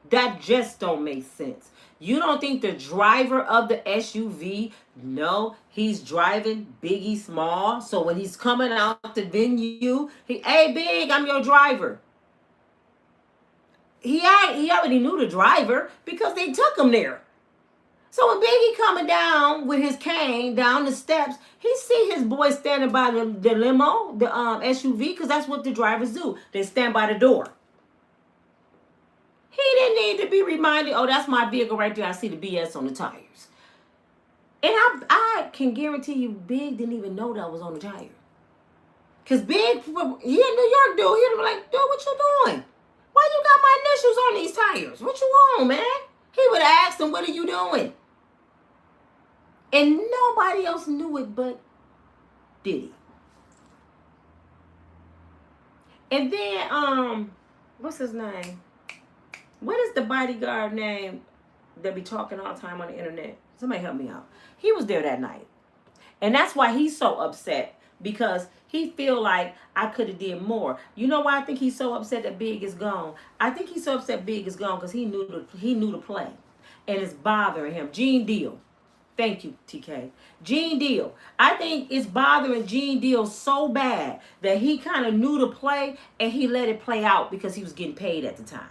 That just don't make sense. You don't think the driver of the SUV know he's driving Biggie Small? So when he's coming out the venue, hey, Big, I'm your driver. He already knew the driver because they took him there. So when Biggie coming down with his cane down the steps, he see his boy standing by the limo, the SUV, because that's what the drivers do. They stand by the door. He didn't need to be reminded, oh, that's my vehicle right there. I see the BS on the tires. And I can guarantee you Big didn't even know that was on the tire. Because Big, he in New York, dude, he'd be like, dude, what you doing? Why you got my initials on these tires? What you on, man? He would have asked him, what are you doing? And nobody else knew it but Diddy. And then, what's his name? What is the bodyguard name that be talking all the time on the internet? Somebody help me out. He was there that night. And that's why he's so upset. Because he feel like I could have did more. You know why I think he's so upset that Big is gone? I think he's so upset Big is gone because he knew the play. And it's bothering him. Gene Deal. Thank you, TK. Gene Deal. I think it's bothering Gene Deal so bad that he kind of knew the play and he let it play out because he was getting paid at the time.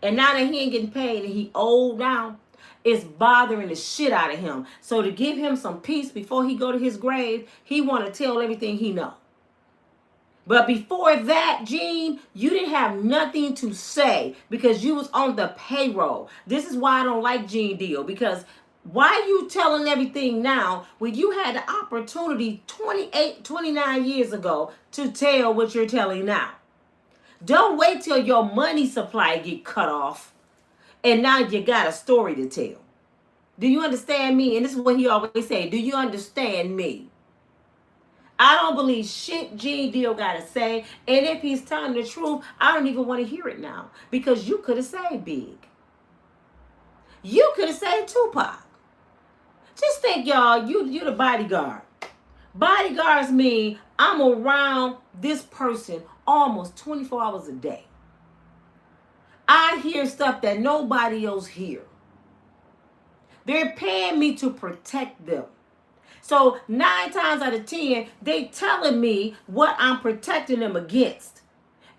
And now that he ain't getting paid and he old now, it's bothering the shit out of him. So to give him some peace before he go to his grave, he want to tell everything he know. But before that, Gene, you didn't have nothing to say because you was on the payroll. This is why I don't like Gene Deal, because why you telling everything now when you had the opportunity 29 years ago to tell what you're telling now? Don't wait till your money supply get cut off and now you got a story to tell. Do you understand me? And this is what he always say. Do you understand me? I don't believe shit Gene Deal got to say. And if he's telling the truth, I don't even want to hear it now. Because you could have said Big. You could have said Tupac. Just think, y'all, you the bodyguard. Bodyguards mean I'm around this person almost 24 hours a day. I hear stuff that nobody else hears. They're paying me to protect them. So 9 times out of 10, they telling me what I'm protecting them against.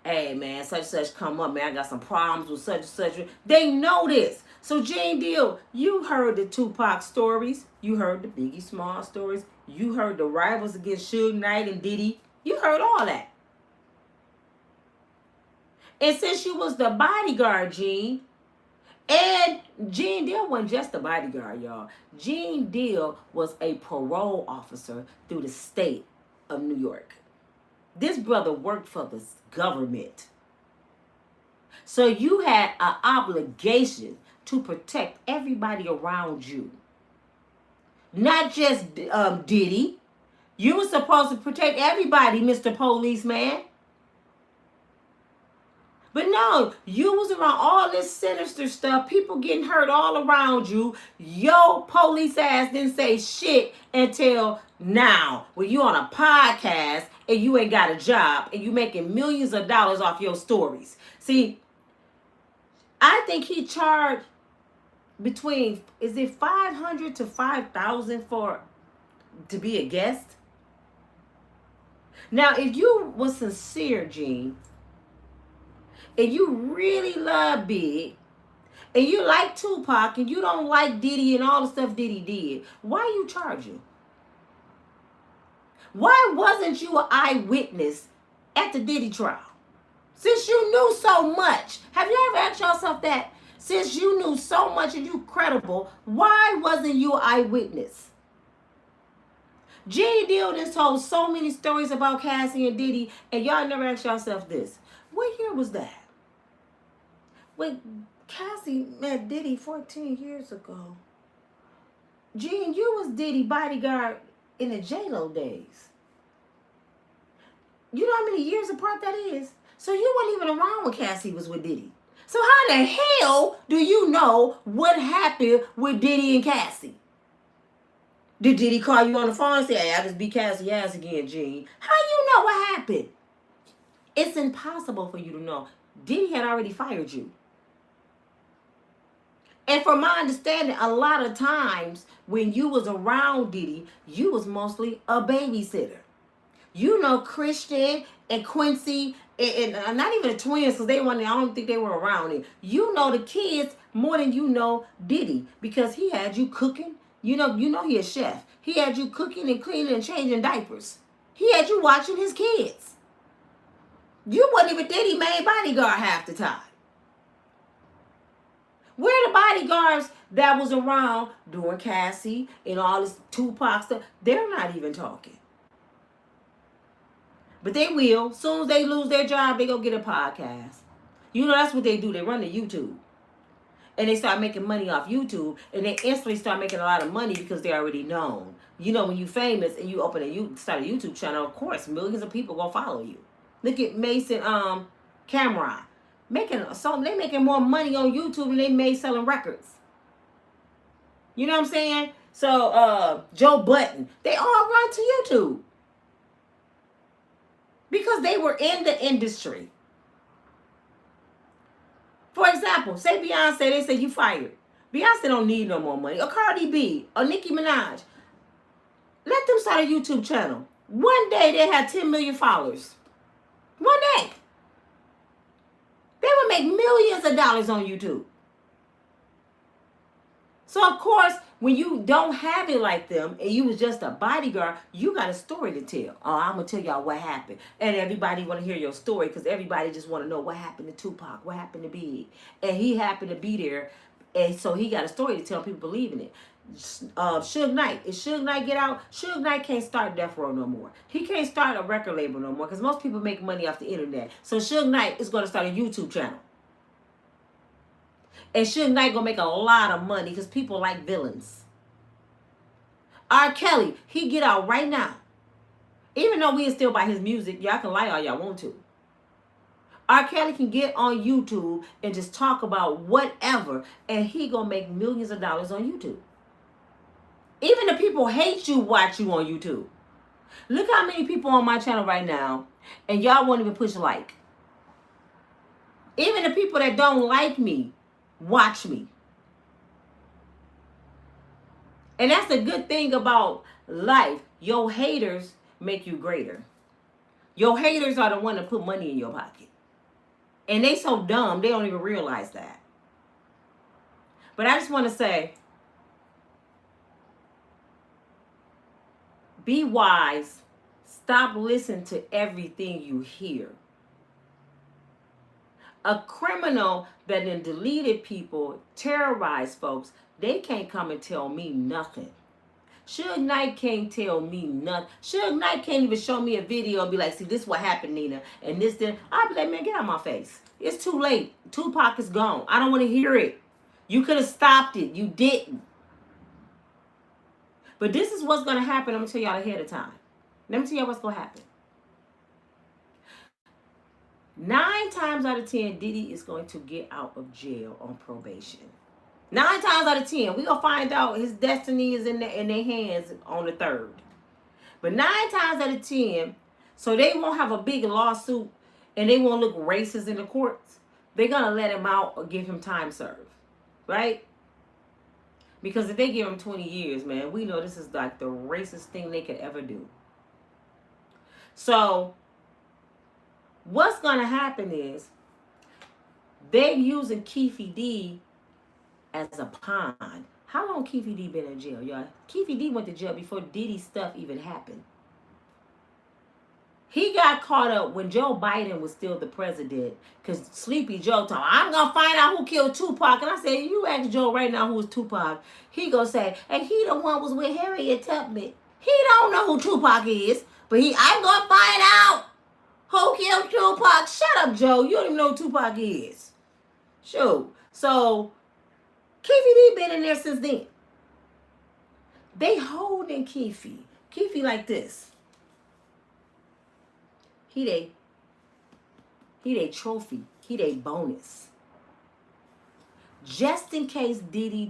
Hey, man, such come up, man. I got some problems with such and such. They know this. So Gene Deal, you heard the Tupac stories. You heard the Biggie Small stories. You heard the rivals against Suge and Diddy. You heard all that. And since you was the bodyguard, Gene, And Gene Deal wasn't just a bodyguard, y'all. Gene Deal was a parole officer through the state of New York. This brother worked for the government. So you had an obligation to protect everybody around you. Not just Diddy. You were supposed to protect everybody, Mr. Policeman. But no, you was around all this sinister stuff, people getting hurt all around you. Yo, police ass didn't say shit until now. When you on a podcast and you ain't got a job and you making millions of dollars off your stories. See, I think he charged between, is it 500 to 5,000 for to be a guest? Now, if you was sincere, Gene, and you really love Big, and you like Tupac, and you don't like Diddy and all the stuff Diddy did, why you charging? Why wasn't you an eyewitness at the Diddy trial? Since you knew so much. Have you ever asked yourself that? Since you knew so much and you credible, why wasn't you an eyewitness? Gene Deal told so many stories about Cassie and Diddy, and y'all never asked yourself this. What year was that? When Cassie met Diddy 14 years ago. Gene, you was Diddy bodyguard in the J-Lo days. You know how many years apart that is? So you weren't even around when Cassie was with Diddy. So how the hell do you know what happened with Diddy and Cassie? Did Diddy call you on the phone and say, hey, I just beat Cassie ass again, Gene? How you know what happened? It's impossible for you to know. Diddy had already fired you. And from my understanding, a lot of times when you was around Diddy, you was mostly a babysitter. You know Christian and Quincy, and not even the twins, because I don't think they were around it. You know the kids more than you know Diddy, because he had you cooking. You know he a chef. He had you cooking and cleaning and changing diapers. He had you watching his kids. You wasn't even Diddy main bodyguard half the time. Where the bodyguards that was around during Cassie and all this Tupac stuff, they're not even talking. But they will. As soon as they lose their job, they go get a podcast. You know, that's what they do. They run to YouTube. And they start making money off YouTube. And they instantly start making a lot of money because they're already known. You know, when you're famous and you start a YouTube channel, of course, millions of people gonna follow you. Look at Mason Cameron. They making more money on YouTube than they made selling records. You know what I'm saying? So Joe Budden, they all run to YouTube. Because they were in the industry. For example, say Beyonce, they say you fired. Beyonce don't need no more money. Or Cardi B, or Nicki Minaj. Let them start a YouTube channel. One day they had 10 million followers. One day. They would make millions of dollars on YouTube. So of course, when you don't have it like them and you was just a bodyguard, you got a story to tell. Oh, I'm going to tell y'all what happened. And everybody want to hear your story because everybody just want to know what happened to Tupac, what happened to Biggie. And he happened to be there. And so he got a story to tell, people believe in it. Suge Knight. If Suge Knight get out, Suge Knight can't start Death Row no more. He can't start a record label no more because most people make money off the internet. So Suge Knight is going to start a YouTube channel. And Suge Knight going to make a lot of money because people like villains. R. Kelly, he get out right now. Even though we still buy his music, y'all can lie all y'all want to. R. Kelly can get on YouTube and just talk about whatever, and he going to make millions of dollars on YouTube. Even the people hate you watch you on YouTube. Look how many people on my channel right now, and y'all won't even push like. Even the people that don't like me, watch me. And that's the good thing about life. Your haters make you greater. Your haters are the one that put money in your pocket. And they so dumb, they don't even realize that. But I just want to say, be wise. Stop listening to everything you hear. A criminal that then deleted people, terrorized folks, they can't come and tell me nothing. Suge Knight can't tell me nothing. Suge Knight can't even show me a video and be like, see, this is what happened, Nina. And this, then. I'll be like, man, get out of my face. It's too late. Tupac is gone. I don't want to hear it. You could have stopped it. You didn't. But this is what's going to happen. I'm going to tell y'all ahead of time. Let me tell y'all what's going to happen. 9 times out of 10, Diddy is going to get out of jail on probation. 9 times out of 10, we're going to find out his destiny is in their hands on the 3rd. But 9 times out of 10, so they won't have a big lawsuit and they won't look racist in the courts, they're going to let him out or give him time served. Right? Because if they give him 20 years, man, we know this is like the racist thing they could ever do. So what's going to happen is they're using Keffe D as a pawn. How long Keffe D been in jail, y'all? Keffe D went to jail before Diddy stuff even happened. He got caught up when Joe Biden was still the president because Sleepy Joe told him, I'm going to find out who killed Tupac. And I said, you ask Joe right now who was Tupac. He going to say, and he the one was with Harriet Tubman. He don't know who Tupac is, but I'm going to find out who killed Tupac. Shut up, Joe. You don't even know who Tupac is. Sure. So Keffe D been in there since then. They holding Keffe. Keffe like this. He they trophy. He they bonus. Just in case Diddy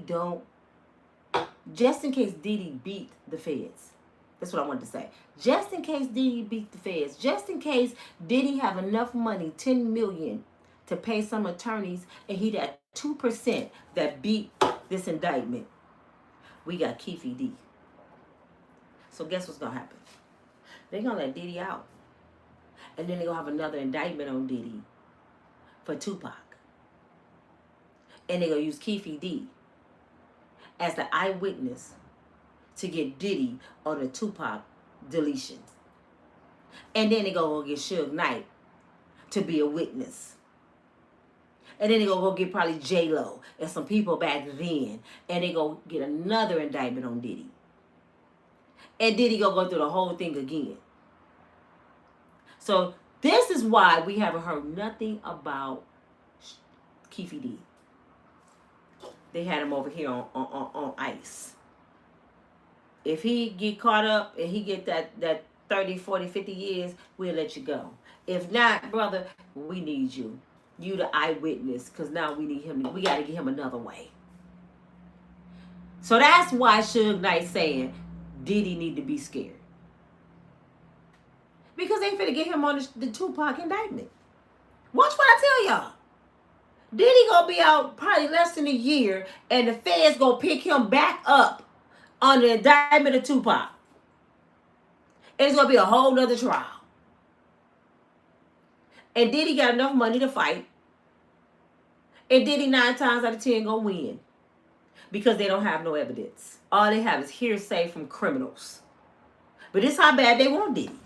beat the feds. That's what I wanted to say. Just in case Diddy beat the feds. Just in case Diddy have enough money, $10 million, to pay some attorneys, and he that 2% that beat this indictment. We got Keffe D. So guess what's gonna happen? They're gonna let Diddy out. And then they're going to have another indictment on Diddy for Tupac. And they're going to use Keffe D as the eyewitness to get Diddy on the Tupac deletion. And then they're going to get Suge Knight to be a witness. And then they're going to go get probably J-Lo and some people back then. And they're going to get another indictment on Diddy. And Diddy going to go through the whole thing again. So this is why we haven't heard nothing about Keffe D. They had him over here on ice. If he get caught up and he get that 30, 40, 50 years, we'll let you go. If not, brother, we need you. You the eyewitness, because now we need him. We got to get him another way. So that's why Suge Knight saying Diddy need to be scared. Because they finna get him on the Tupac indictment. Watch what I tell y'all. Diddy gonna be out probably less than a year, and the feds gonna pick him back up on the indictment of Tupac. And it's gonna be a whole nother trial. And Diddy got enough money to fight. And Diddy 9 times out of 10 gonna win. Because they don't have no evidence. All they have is hearsay from criminals. But this is how bad they want Diddy.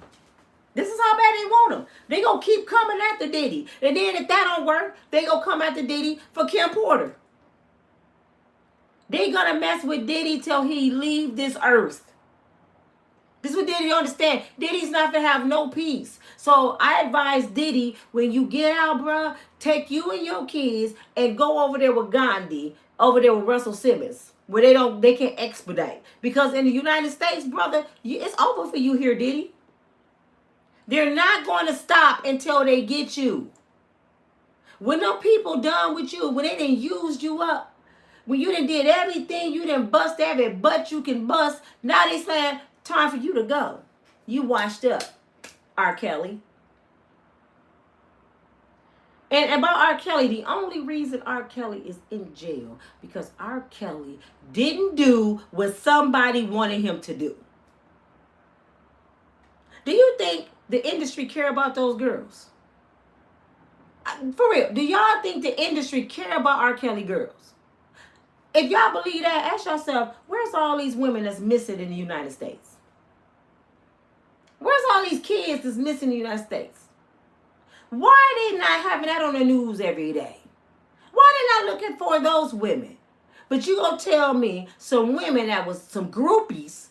This is how bad they want him. They gonna keep coming after Diddy. And then if that don't work, they gonna come after Diddy for Kim Porter. They gonna mess with Diddy till he leave this earth. This is what Diddy understand. Diddy's not gonna have no peace. So I advise Diddy, when you get out, bruh, take you and your kids and go over there with Gandhi, over there with Russell Simmons, where they can expedite. Because in the United States, brother, it's over for you here, Diddy. They're not going to stop until they get you. When them people done with you, when they done used you up, when you done did everything, you done bust every butt you can bust, now they saying, time for you to go. You washed up, R. Kelly. And about R. Kelly, the only reason R. Kelly is in jail because R. Kelly didn't do what somebody wanted him to do. Do you think the industry care about those girls? For real, do y'all think the industry care about R. Kelly girls? If y'all believe that, ask yourself, where's all these women that's missing in the United States? Where's all these kids that's missing in the United States? Why are they not having that on the news every day? Why they not looking for those women? But you gonna tell me some women that was some groupies.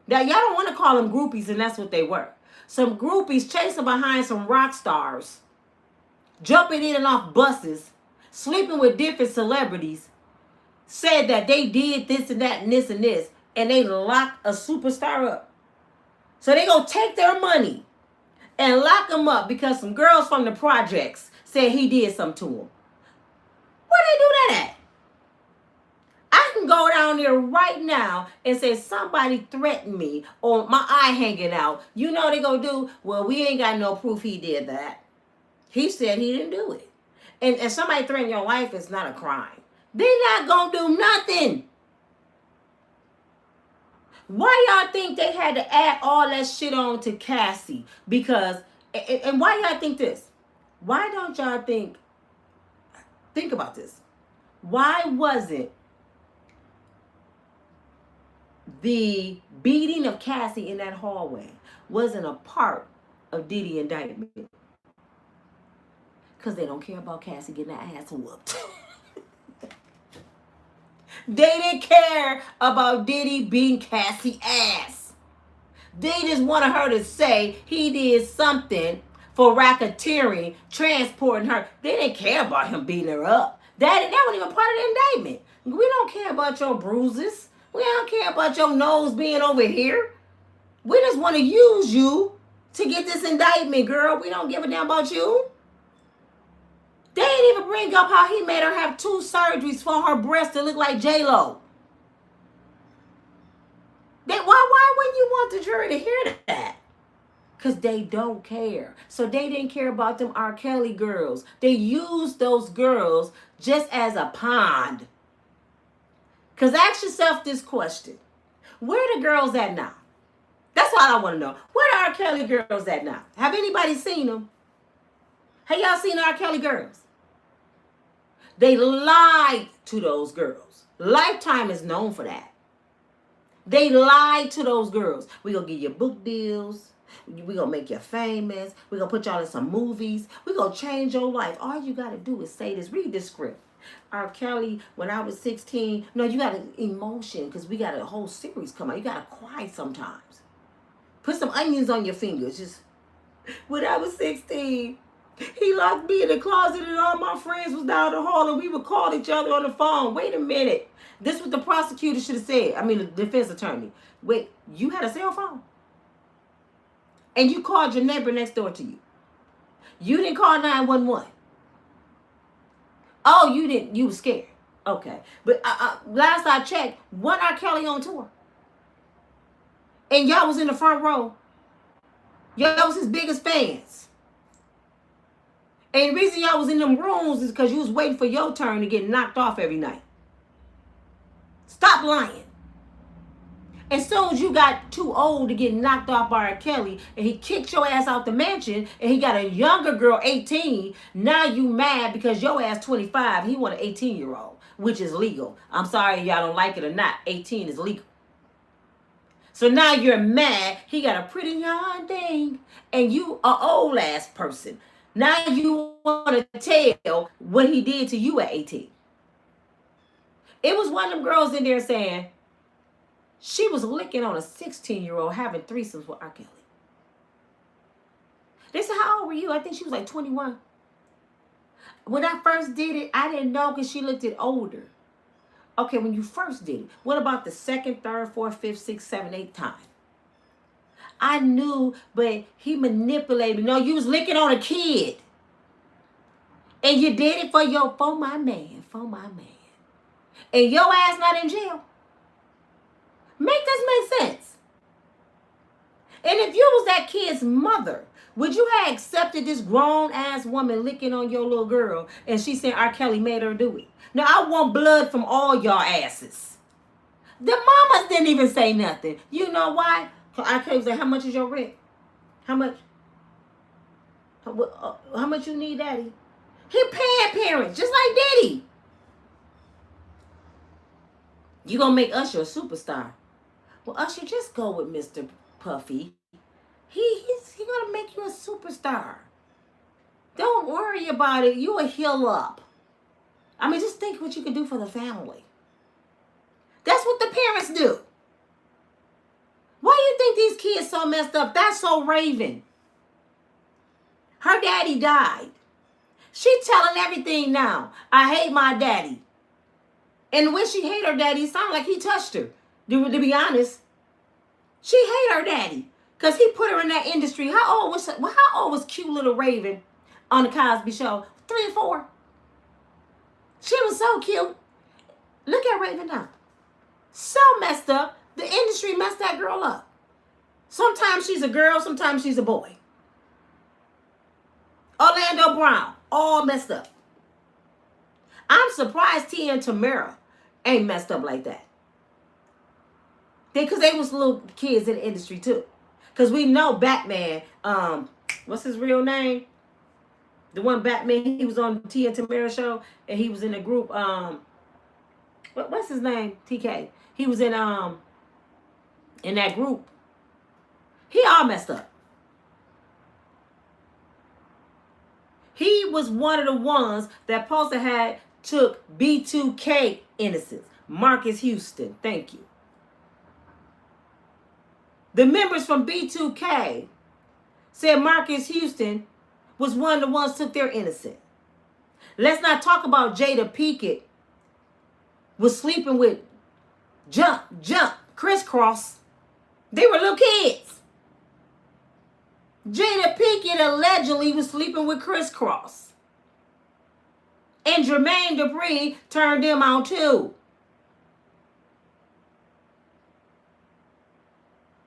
Now y'all don't want to call them groupies, and that's what they were. Some groupies chasing behind some rock stars, jumping in and off buses, sleeping with different celebrities, said that they did this and that and this and this, and they locked a superstar up. So they gonna take their money and lock him up because some girls from the projects said he did something to him. Where they do that at? I can go down there right now and say somebody threatened me or my eye hanging out. You know what they gonna do? Well, we ain't got no proof he did that. He said he didn't do it. And if somebody threaten your life, it's not a crime. They're not gonna do nothing. Why y'all think they had to add all that shit on to Cassie? Because, and why y'all think this? Why don't y'all think about this. Why wasn't the beating of Cassie in that hallway wasn't a part of Diddy indictment? Because they don't care about Cassie getting her ass whooped. They didn't care about Diddy beating Cassie ass. They just wanted her to say he did something for racketeering, transporting her. They didn't care about him beating her up. That wasn't even part of the indictment. We don't care about your bruises. We don't care about your nose being over here. We just want to use you to get this indictment, girl. We don't give a damn about you. They didn't even bring up how he made her have 2 surgeries for her breast to look like J-Lo. Why wouldn't you want the jury to hear that? Because they don't care. So they didn't care about them R. Kelly girls. They used those girls just as a pond. Because ask yourself this question. Where the girls at now? That's what I want to know. Where the R. Kelly girls at now? Have anybody seen them? Have y'all seen the R. Kelly girls? They lied to those girls. Lifetime is known for that. They lied to those girls. We're going to give you book deals. We're going to make you famous. We're going to put y'all in some movies. We're going to change your life. All you got to do is say this. Read this script. R. Kelly, when I was 16. No, you got an emotion because we got a whole series come out. You got to cry sometimes. Put some onions on your fingers. Just, when I was 16, he locked me in the closet and all my friends was down the hall and we would call each other on the phone. Wait a minute. This is what the prosecutor should have said. I mean, the defense attorney. Wait, you had a cell phone? And you called your neighbor next door to you. You didn't call 911. Oh, you didn't. You were scared. Okay. But last I checked, wasn't R. Kelly on tour? And y'all was in the front row. Y'all was his biggest fans. And the reason y'all was in them rooms is because you was waiting for your turn to get knocked off every night. Stop lying. As soon as you got too old to get knocked off by R. Kelly and he kicked your ass out the mansion and he got a younger girl, 18, now you mad because your ass 25, he want an 18-year-old, which is legal. I'm sorry y'all don't like it or not. 18 is legal. So now you're mad. He got a pretty young thing and you a old ass person. Now you want to tell what he did to you at 18. It was one of them girls in there saying she was licking on a 16-year-old having threesomes with R. Kelly. They said, how old were you? I think she was like 21. When I first did it, I didn't know because she looked it older. Okay, when you first did it, what about the second, third, fourth, fifth, sixth, seventh, eighth time? I knew, but he manipulated me. No, you was licking on a kid. And you did it for my man. And your ass not in jail. Make this make sense. And if you was that kid's mother, would you have accepted this grown-ass woman licking on your little girl and she said R. Kelly made her do it? Now, I want blood from all y'all asses. The mamas didn't even say nothing. You know why? R. Kelly was like, how much is your rent? How much? How much you need, daddy? He paying parents, just like Diddy. You gonna make Usher a superstar. Well, Usher, just go with Mr. Puffy. He's gonna make you a superstar. Don't worry about it. You will heal up. I mean, just think what you can do for the family. That's what the parents do. Why do you think these kids so messed up? That's so Raven. Her daddy died. She telling everything now. I hate my daddy. And when she hate her daddy, it sounded like he touched her. To be honest, she hate her daddy because he put her in that industry. How old was cute little Raven on the Cosby Show? 3 or 4. She was so cute. Look at Raven now. So messed up. The industry messed that girl up. Sometimes she's a girl, sometimes she's a boy. Orlando Brown, all messed up. I'm surprised Tia and Tamara ain't messed up like that. Because they was little kids in the industry too. Because we know Batman, what's his real name? The one Batman, he was on the Tia and Tamara show, and he was in the group, what's his name? TK. He was in that group. He all messed up. He was one of the ones that Poster had took B2K innocence. Marcus Houston, thank you. The members from B2K said Marcus Houston was one of the ones took their innocence. Let's not talk about Jada Pinkett was sleeping with Jump, Crisscross. They were little kids. Jada Pinkett allegedly was sleeping with Crisscross. And Jermaine Dupri turned them out too.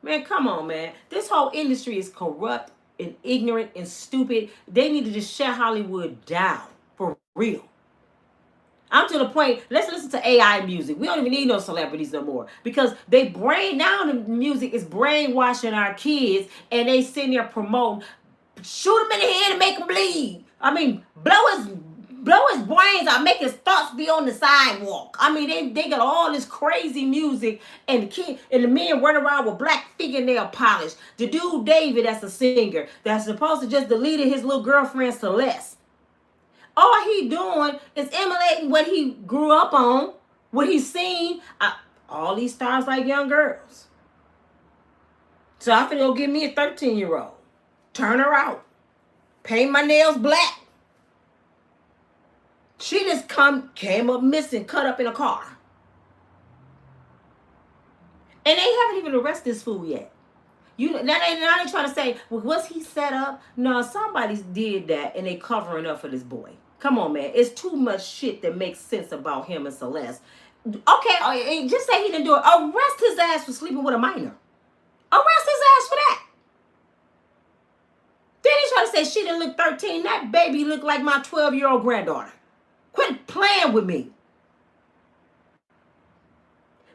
Man, come on, man. This whole industry is corrupt and ignorant and stupid. They need to just shut Hollywood down for real. I'm to the point, let's listen to AI music. We don't even need no celebrities no more. Because they now the music is brainwashing our kids, and they sitting there promoting, shoot him in the head and make him bleed. I mean, blow his brains out, make his thoughts be on the sidewalk. I mean, they got all this crazy music, and the men run around with black fingernail polish. The dude David, that's a singer, that's supposed to just deleted his little girlfriend Celeste. All he doing is emulating what he grew up on, what he's seen. All these stars like young girls. So I'm finna go get me a 13-year-old. Turn her out. Paint my nails black. She just came up missing, cut up in a car. And they haven't even arrested this fool yet. Now they trying to say, well, was he set up? No, somebody did that, and they covering up for this boy. Come on, man. It's too much shit that makes sense about him and Celeste. Okay, just say he didn't do it. Arrest his ass for sleeping with a minor. Arrest his ass for that. Then he try to say she didn't look 13. That baby looked like my 12-year-old granddaughter. Quit playing with me.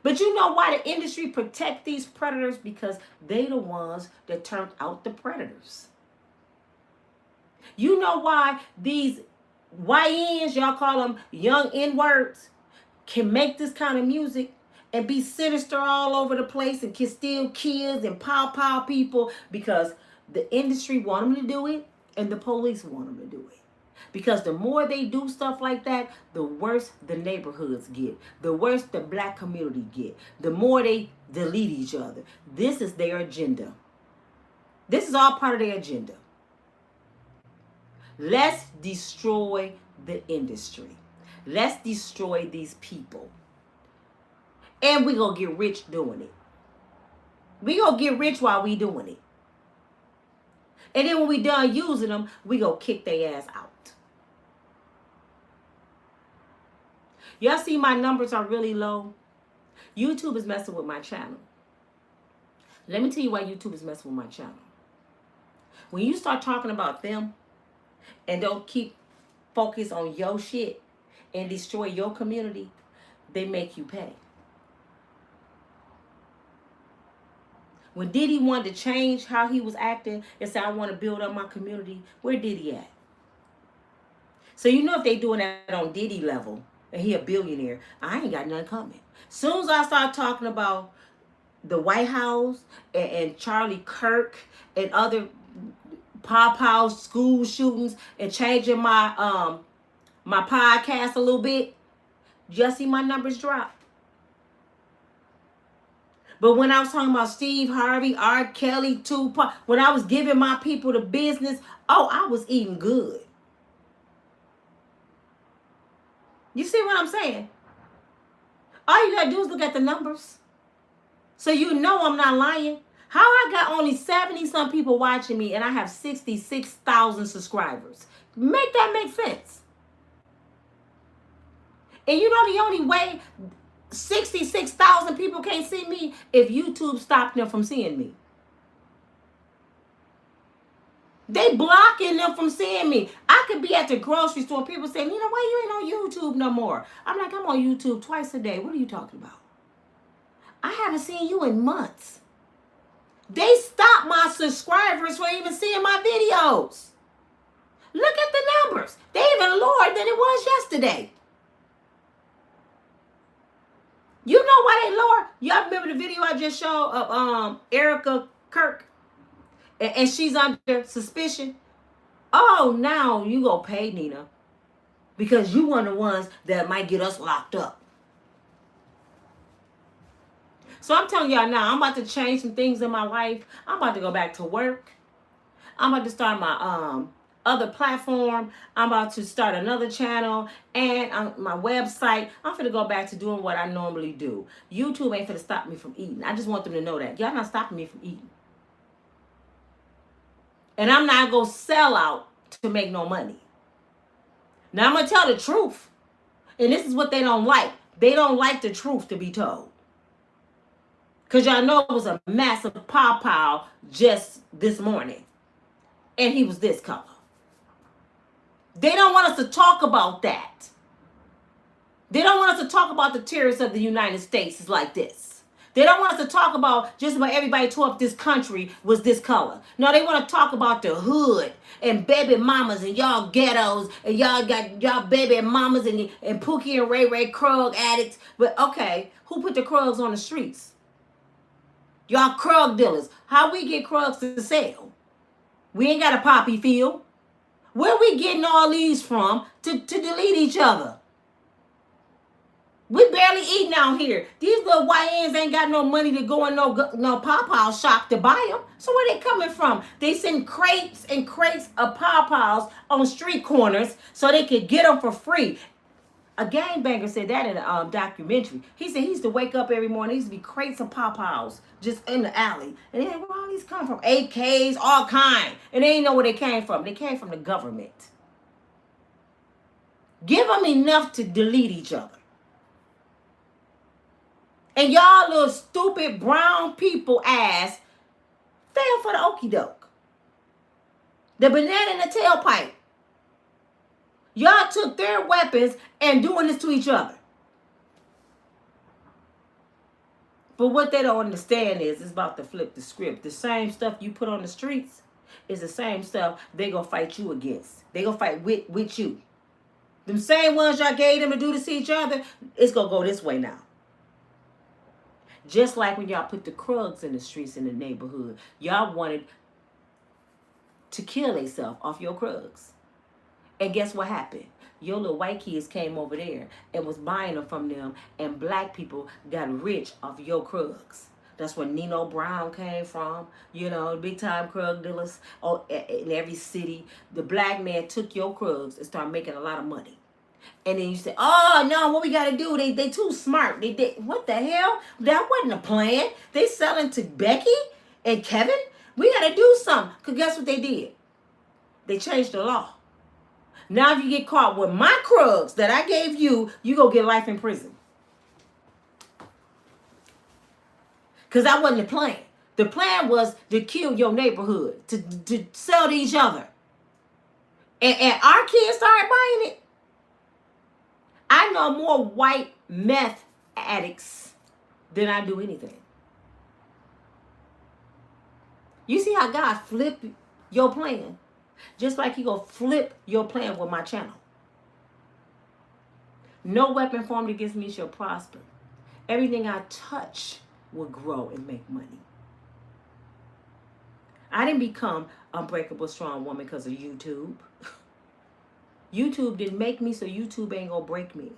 But you know why the industry protect these predators? Because they the ones that turned out the predators. You know why these YNs, y'all call them young N-words, can make this kind of music and be sinister all over the place and can steal kids and pow people? Because the industry want them to do it and the police want them to do it. Because the more they do stuff like that, the worse the neighborhoods get. The worse the black community get. The more they delete each other. This is their agenda. This is all part of their agenda. Let's destroy the industry. Let's destroy these people. And we're going to get rich doing it. We're going to get rich while we doing it. And then when we done using them, we going to kick their ass out. Y'all see my numbers are really low? YouTube is messing with my channel. Let me tell you why YouTube is messing with my channel. When you start talking about them and don't keep focus on your shit and destroy your community, they make you pay. When Diddy wanted to change how he was acting and said, I want to build up my community, where Diddy at? So you know if they doing that on Diddy level, and he a billionaire, I ain't got nothing coming. Soon as I start talking about the White House and Charlie Kirk and other pop house school shootings and changing my my podcast a little bit, just see my numbers drop. But when I was talking about Steve Harvey, R. Kelly, Tupac, when I was giving my people the business, oh, I was eating good. You see what I'm saying? All you gotta do is look at the numbers. So you know I'm not lying. How I got only 70-some people watching me and I have 66,000 subscribers. Make that make sense. And you know the only way 66,000 people can't see me if YouTube stopped them from seeing me. They blocking them from seeing me. I could be at the grocery store. People say, you know, why you ain't on YouTube no more? I'm like, I'm on YouTube twice a day. What are you talking about? I haven't seen you in months. They stopped my subscribers from even seeing my videos. Look at the numbers. They even lower than it was yesterday. You know why they lower? Y'all remember the video I just showed of Erica Kirk? And she's under suspicion. Oh, now you go pay Nina. Because you one of the ones that might get us locked up. So I'm telling y'all now, I'm about to change some things in my life. I'm about to go back to work. I'm about to start my other platform. I'm about to start another channel and my website. I'm finna go back to doing what I normally do. YouTube ain't finna stop me from eating. I just want them to know that. Y'all not stopping me from eating. And I'm not gonna sell out to make no money. Now I'm gonna tell the truth. And this is what they don't like. They don't like the truth to be told. Because y'all know it was a massive pow just this morning. And he was this color. They don't want us to talk about that. They don't want us to talk about the terrorists of the United States is like this. They don't want us to talk about just about everybody tore up this country was this color. No, they want to talk about the hood and baby mamas and y'all ghettos and y'all got y'all baby mamas and Pookie and Ray Krug addicts. But okay, who put the Krugs on the streets? Y'all Krug dealers. How we get Krugs to sell? We ain't got a poppy field. Where we getting all these from to delete each other? We barely eating out here. These little YNs ain't got no money to go in no pawpaw shop to buy them. So where they coming from? They send crates and crates of pawpaws on street corners so they could get them for free. A gangbanger said that in a documentary. He said he used to wake up every morning. There used to be crates of pawpaws just in the alley. And then where all these come from? AKs, all kind. And they didn't know where they came from. They came from the government. Give them enough to delete each other. And y'all little stupid brown people ass fell for the okie doke. The banana in the tailpipe. Y'all took their weapons and doing this to each other. But what they don't understand is it's about to flip the script. The same stuff you put on the streets is the same stuff they gonna fight you against. They gonna fight with you. Them same ones y'all gave them to do this to each other, it's gonna go this way now. Just like when y'all put the Krugs in the streets in the neighborhood, y'all wanted to kill themselves off your Krugs. And guess what happened? Your little white kids came over there and was buying them from them, and black people got rich off your Krugs. That's where Nino Brown came from, you know, big time Krug dealers in every city. The black man took your Krugs and started making a lot of money. And then you say, oh, no, what we got to do? They too smart. They what the hell? That wasn't a plan. They selling to Becky and Kevin? We got to do something. Because guess what they did? They changed the law. Now if you get caught with my Krugs that I gave you, you go get life in prison. Because that wasn't the plan. The plan was to kill your neighborhood, to sell to each other. And our kids started buying it. I know more white meth addicts than I do anything. You see how God flipped your plan? Just like he gonna flip your plan with my channel. No weapon formed against me shall prosper. Everything I touch will grow and make money. I didn't become Unbreakable Strong Woman because of YouTube. YouTube didn't make me, so YouTube ain't gonna break me.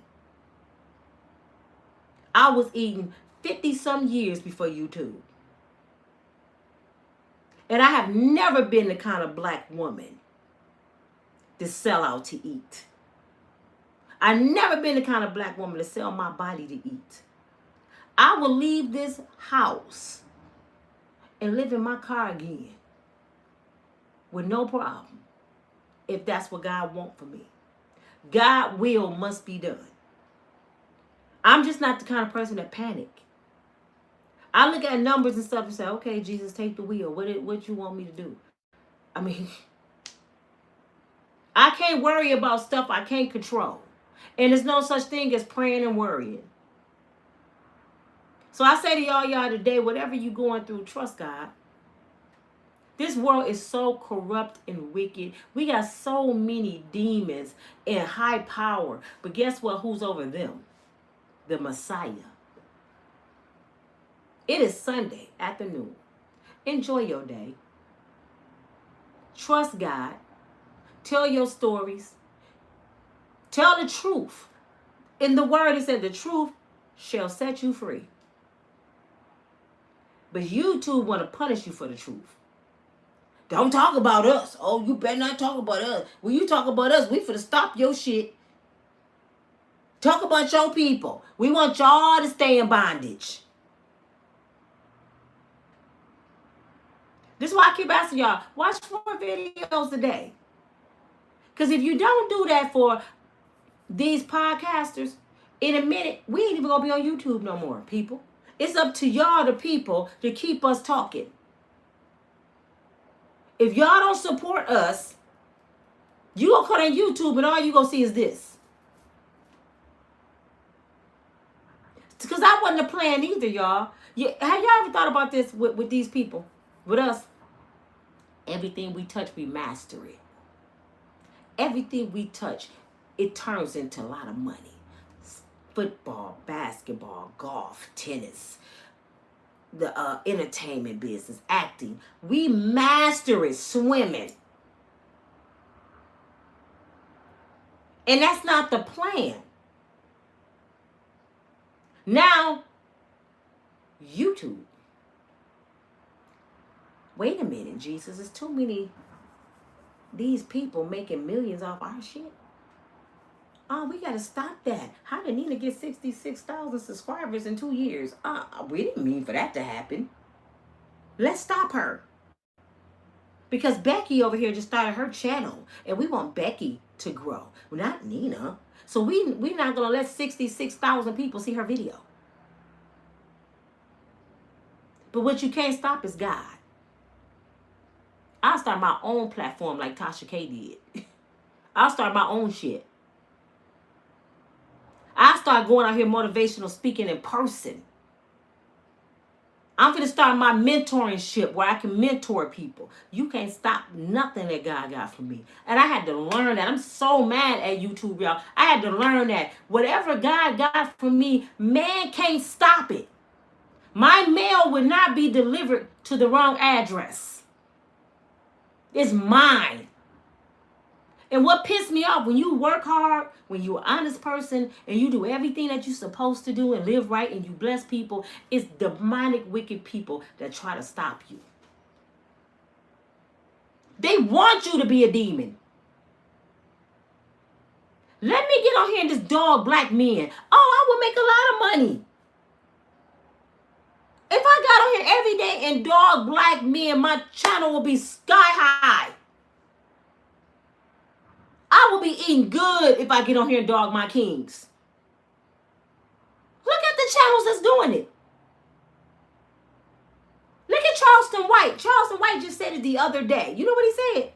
I was eating 50-some years before YouTube. And I have never been the kind of black woman to sell out to eat. I've never been the kind of black woman to sell my body to eat. I will leave this house and live in my car again with no problem if that's what God wants for me. God's will must be done. I'm just not the kind of person that panic. I look at numbers and stuff and say, okay, Jesus, take the wheel. What you want me to do? I mean, I can't worry about stuff I can't control. And there's no such thing as praying and worrying. So I say to y'all today, whatever you're going through, trust God. This world is so corrupt and wicked. We got so many demons and high power. But guess what? Who's over them? The Messiah. It is Sunday afternoon. Enjoy your day. Trust God. Tell your stories. Tell the truth. In the word it said the truth shall set you free. But YouTube want to punish you for the truth. Don't talk about us. Oh, you better not talk about us. When you talk about us, we finna stop your shit. Talk about your people. We want y'all to stay in bondage. This is why I keep asking y'all, watch 4 videos a day. Because if you don't do that for these podcasters, in a minute, we ain't even going to be on YouTube no more, people. It's up to y'all, the people, to keep us talking. If y'all don't support us, you going to come on YouTube and all you going to see is this. Because I wasn't a plan either, y'all. Have y'all ever thought about this with these people? With us? Everything we touch, we master it. Everything we touch, it turns into a lot of money. Football, basketball, golf, tennis, the entertainment business, acting. We master it, swimming. And that's not the plan. Now, YouTube. Wait a minute, Jesus. There's too many these people making millions off our shit. Oh, we got to stop that. How did Nina get 66,000 subscribers in 2 years? We didn't mean for that to happen. Let's stop her. Because Becky over here just started her channel. And we want Becky to grow. Well, not Nina. So we're not going to let 66,000 people see her video. But what you can't stop is God. I'll start my own platform like Tasha K did. I'll start my own shit. I'll start going out here motivational speaking in person. I'm going to start my mentorship where I can mentor people. You can't stop nothing that God got for me. And I had to learn that. I'm so mad at YouTube, y'all. I had to learn that whatever God got for me, man can't stop it. My mail would not be delivered to the wrong address. It's mine. And what pissed me off, when you work hard, when you're an honest person, and you do everything that you're supposed to do and live right and you bless people, it's demonic, wicked people that try to stop you. They want you to be a demon. Let me get on here and just dog black men. Oh, I would make a lot of money. If I got on here every day and dog black men, my channel will be sky high. I will be eating good if I get on here and dog my kings. Look at the channels that's doing it. Look at Charleston White. Charleston White just said it the other day. You know what he said?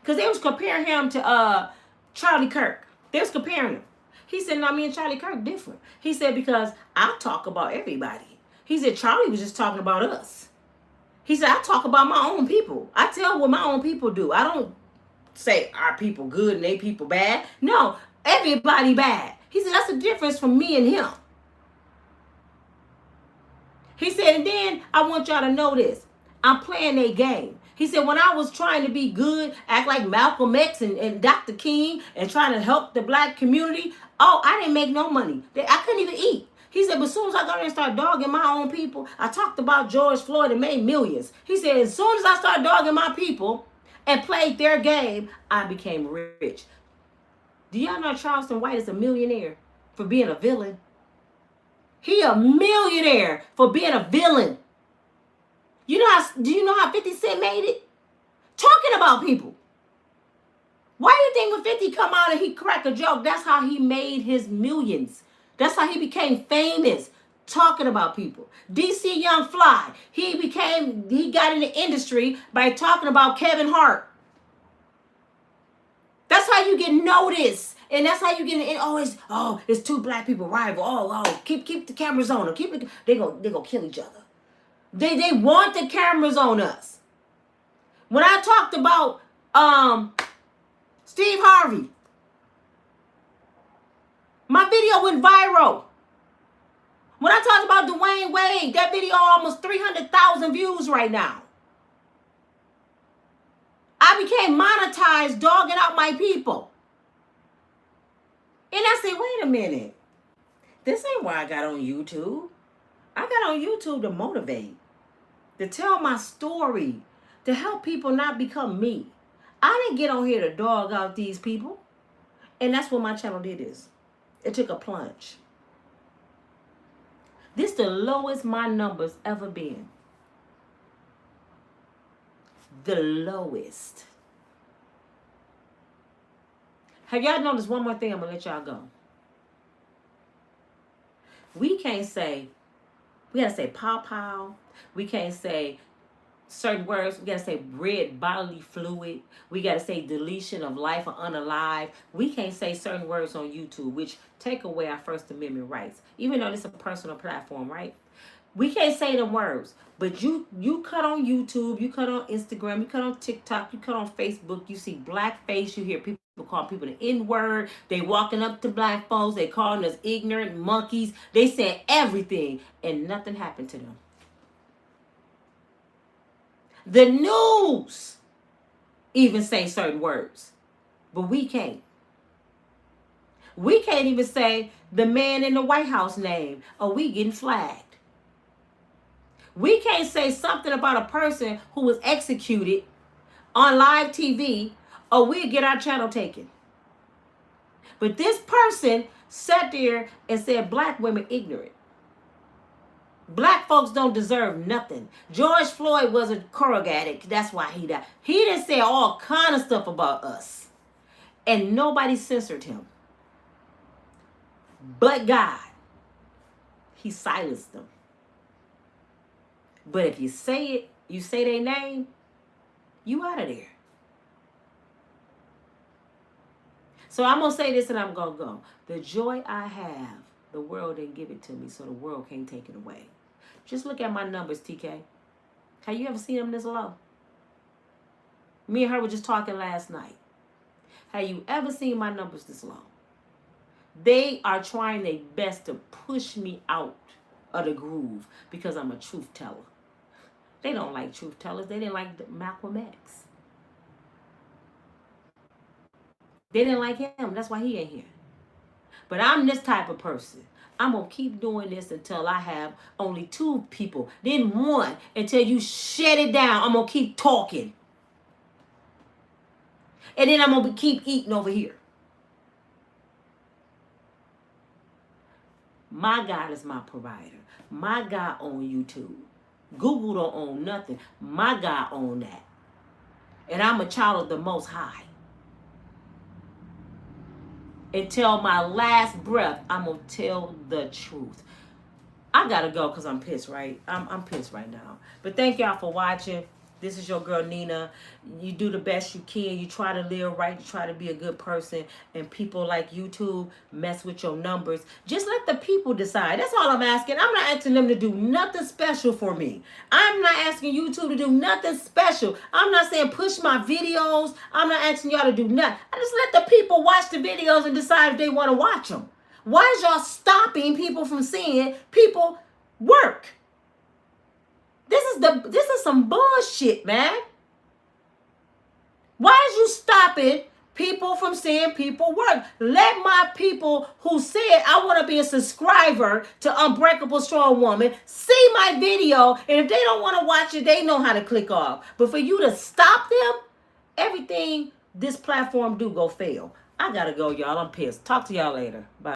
Because they was comparing him to Charlie Kirk. They was comparing him. He said, no, me and Charlie Kirk different. He said, because I talk about everybody. He said, Charlie was just talking about us. He said, I talk about my own people. I tell what my own people do. I don't say our people good and they people bad. No, everybody bad. He said, that's the difference from me and him. He said, and then I want y'all to know this. I'm playing a game. He said, when I was trying to be good, act like Malcolm X and Dr. King and trying to help the black community, oh, I didn't make no money. I couldn't even eat. He said, but as soon as I got there and started dogging my own people, I talked about George Floyd and made millions. He said, as soon as I started dogging my people and played their game, I became rich. Do y'all know Charleston White is a millionaire for being a villain? He a millionaire for being a villain. Do you know how 50 Cent made it? Talking about people. Why do you think when 50 come out and he crack a joke, that's how he made his millions. That's how he became famous. Talking about people. DC Young Fly, he got in the industry by talking about Kevin Hart. That's how you get noticed. And that's how you get in. It's two black people rival. Keep the cameras on them. They gonna kill each other. They want the cameras on us. When I talked about Steve Harvey, my video went viral. When I talked about Dwayne Wade, that video almost 300,000 views right now. I became monetized dogging out my people. And I said, wait a minute. This ain't why I got on YouTube. I got on YouTube to motivate, to tell my story, to help people not become me. I didn't get on here to dog out these people. And that's what my channel did is. It took a plunge. This the lowest my numbers ever been. The lowest. Have y'all noticed one more thing? I'm going to let y'all go. We can't say, we got to say pow pow. We can't say certain words. We got to say red bodily fluid. We got to say deletion of life or unalive. We can't say certain words on YouTube, which take away our First Amendment rights. Even though it's a personal platform, right? We can't say them words. But you cut on YouTube, you cut on Instagram, you cut on TikTok, you cut on Facebook, you see blackface, you hear people call people the N-word. They walking up to black folks, they calling us ignorant monkeys. They said everything, and nothing happened to them. The news even say certain words, but we can't. We can't even say the man in the White House name, or we getting flagged. We can't say something about a person who was executed on live TV, or we'll get our channel taken. But this person sat there and said black women ignorant. Black folks don't deserve nothing. George Floyd was a drug addict. That's why he died. He didn't say all kind of stuff about us. And nobody censored him. But God. He silenced them. But if you say it, you say their name, you out of there. So I'm going to say this and I'm going to go. The joy I have, the world didn't give it to me, so the world can't take it away. Just look at my numbers, TK. Have you ever seen them this low? Me and her were just talking last night. Have you ever seen my numbers this low? They are trying their best to push me out of the groove because I'm a truth teller. They don't like truth tellers. They didn't like Malcolm X. They didn't like him. That's why he ain't here. But I'm this type of person. I'm going to keep doing this until I have only 2 people. Then 1 until you shut it down. I'm going to keep talking. And then I'm going to keep eating over here. My God is my provider. My God owns YouTube. Google don't own nothing. My God owns that. And I'm a child of the Most High. Until my last breath, I'm going to tell the truth. I got to go because I'm pissed, right? I'm pissed right now. But thank y'all for watching. This is your girl, Nina. You do the best you can. You try to live right. You try to be a good person. And people like YouTube mess with your numbers. Just let the people decide. That's all I'm asking. I'm not asking them to do nothing special for me. I'm not asking YouTube to do nothing special. I'm not saying push my videos. I'm not asking y'all to do nothing. I just let the people watch the videos and decide if they want to watch them. Why is y'all stopping people from seeing people work? This is some bullshit, man. Why is you stopping people from seeing people work? Let my people who said I want to be a subscriber to Unbreakable Strong Woman see my video, and if they don't want to watch it, they know how to click off. But for you to stop them, everything this platform do go fail. I gotta go, y'all. I'm pissed. Talk to y'all later. Bye.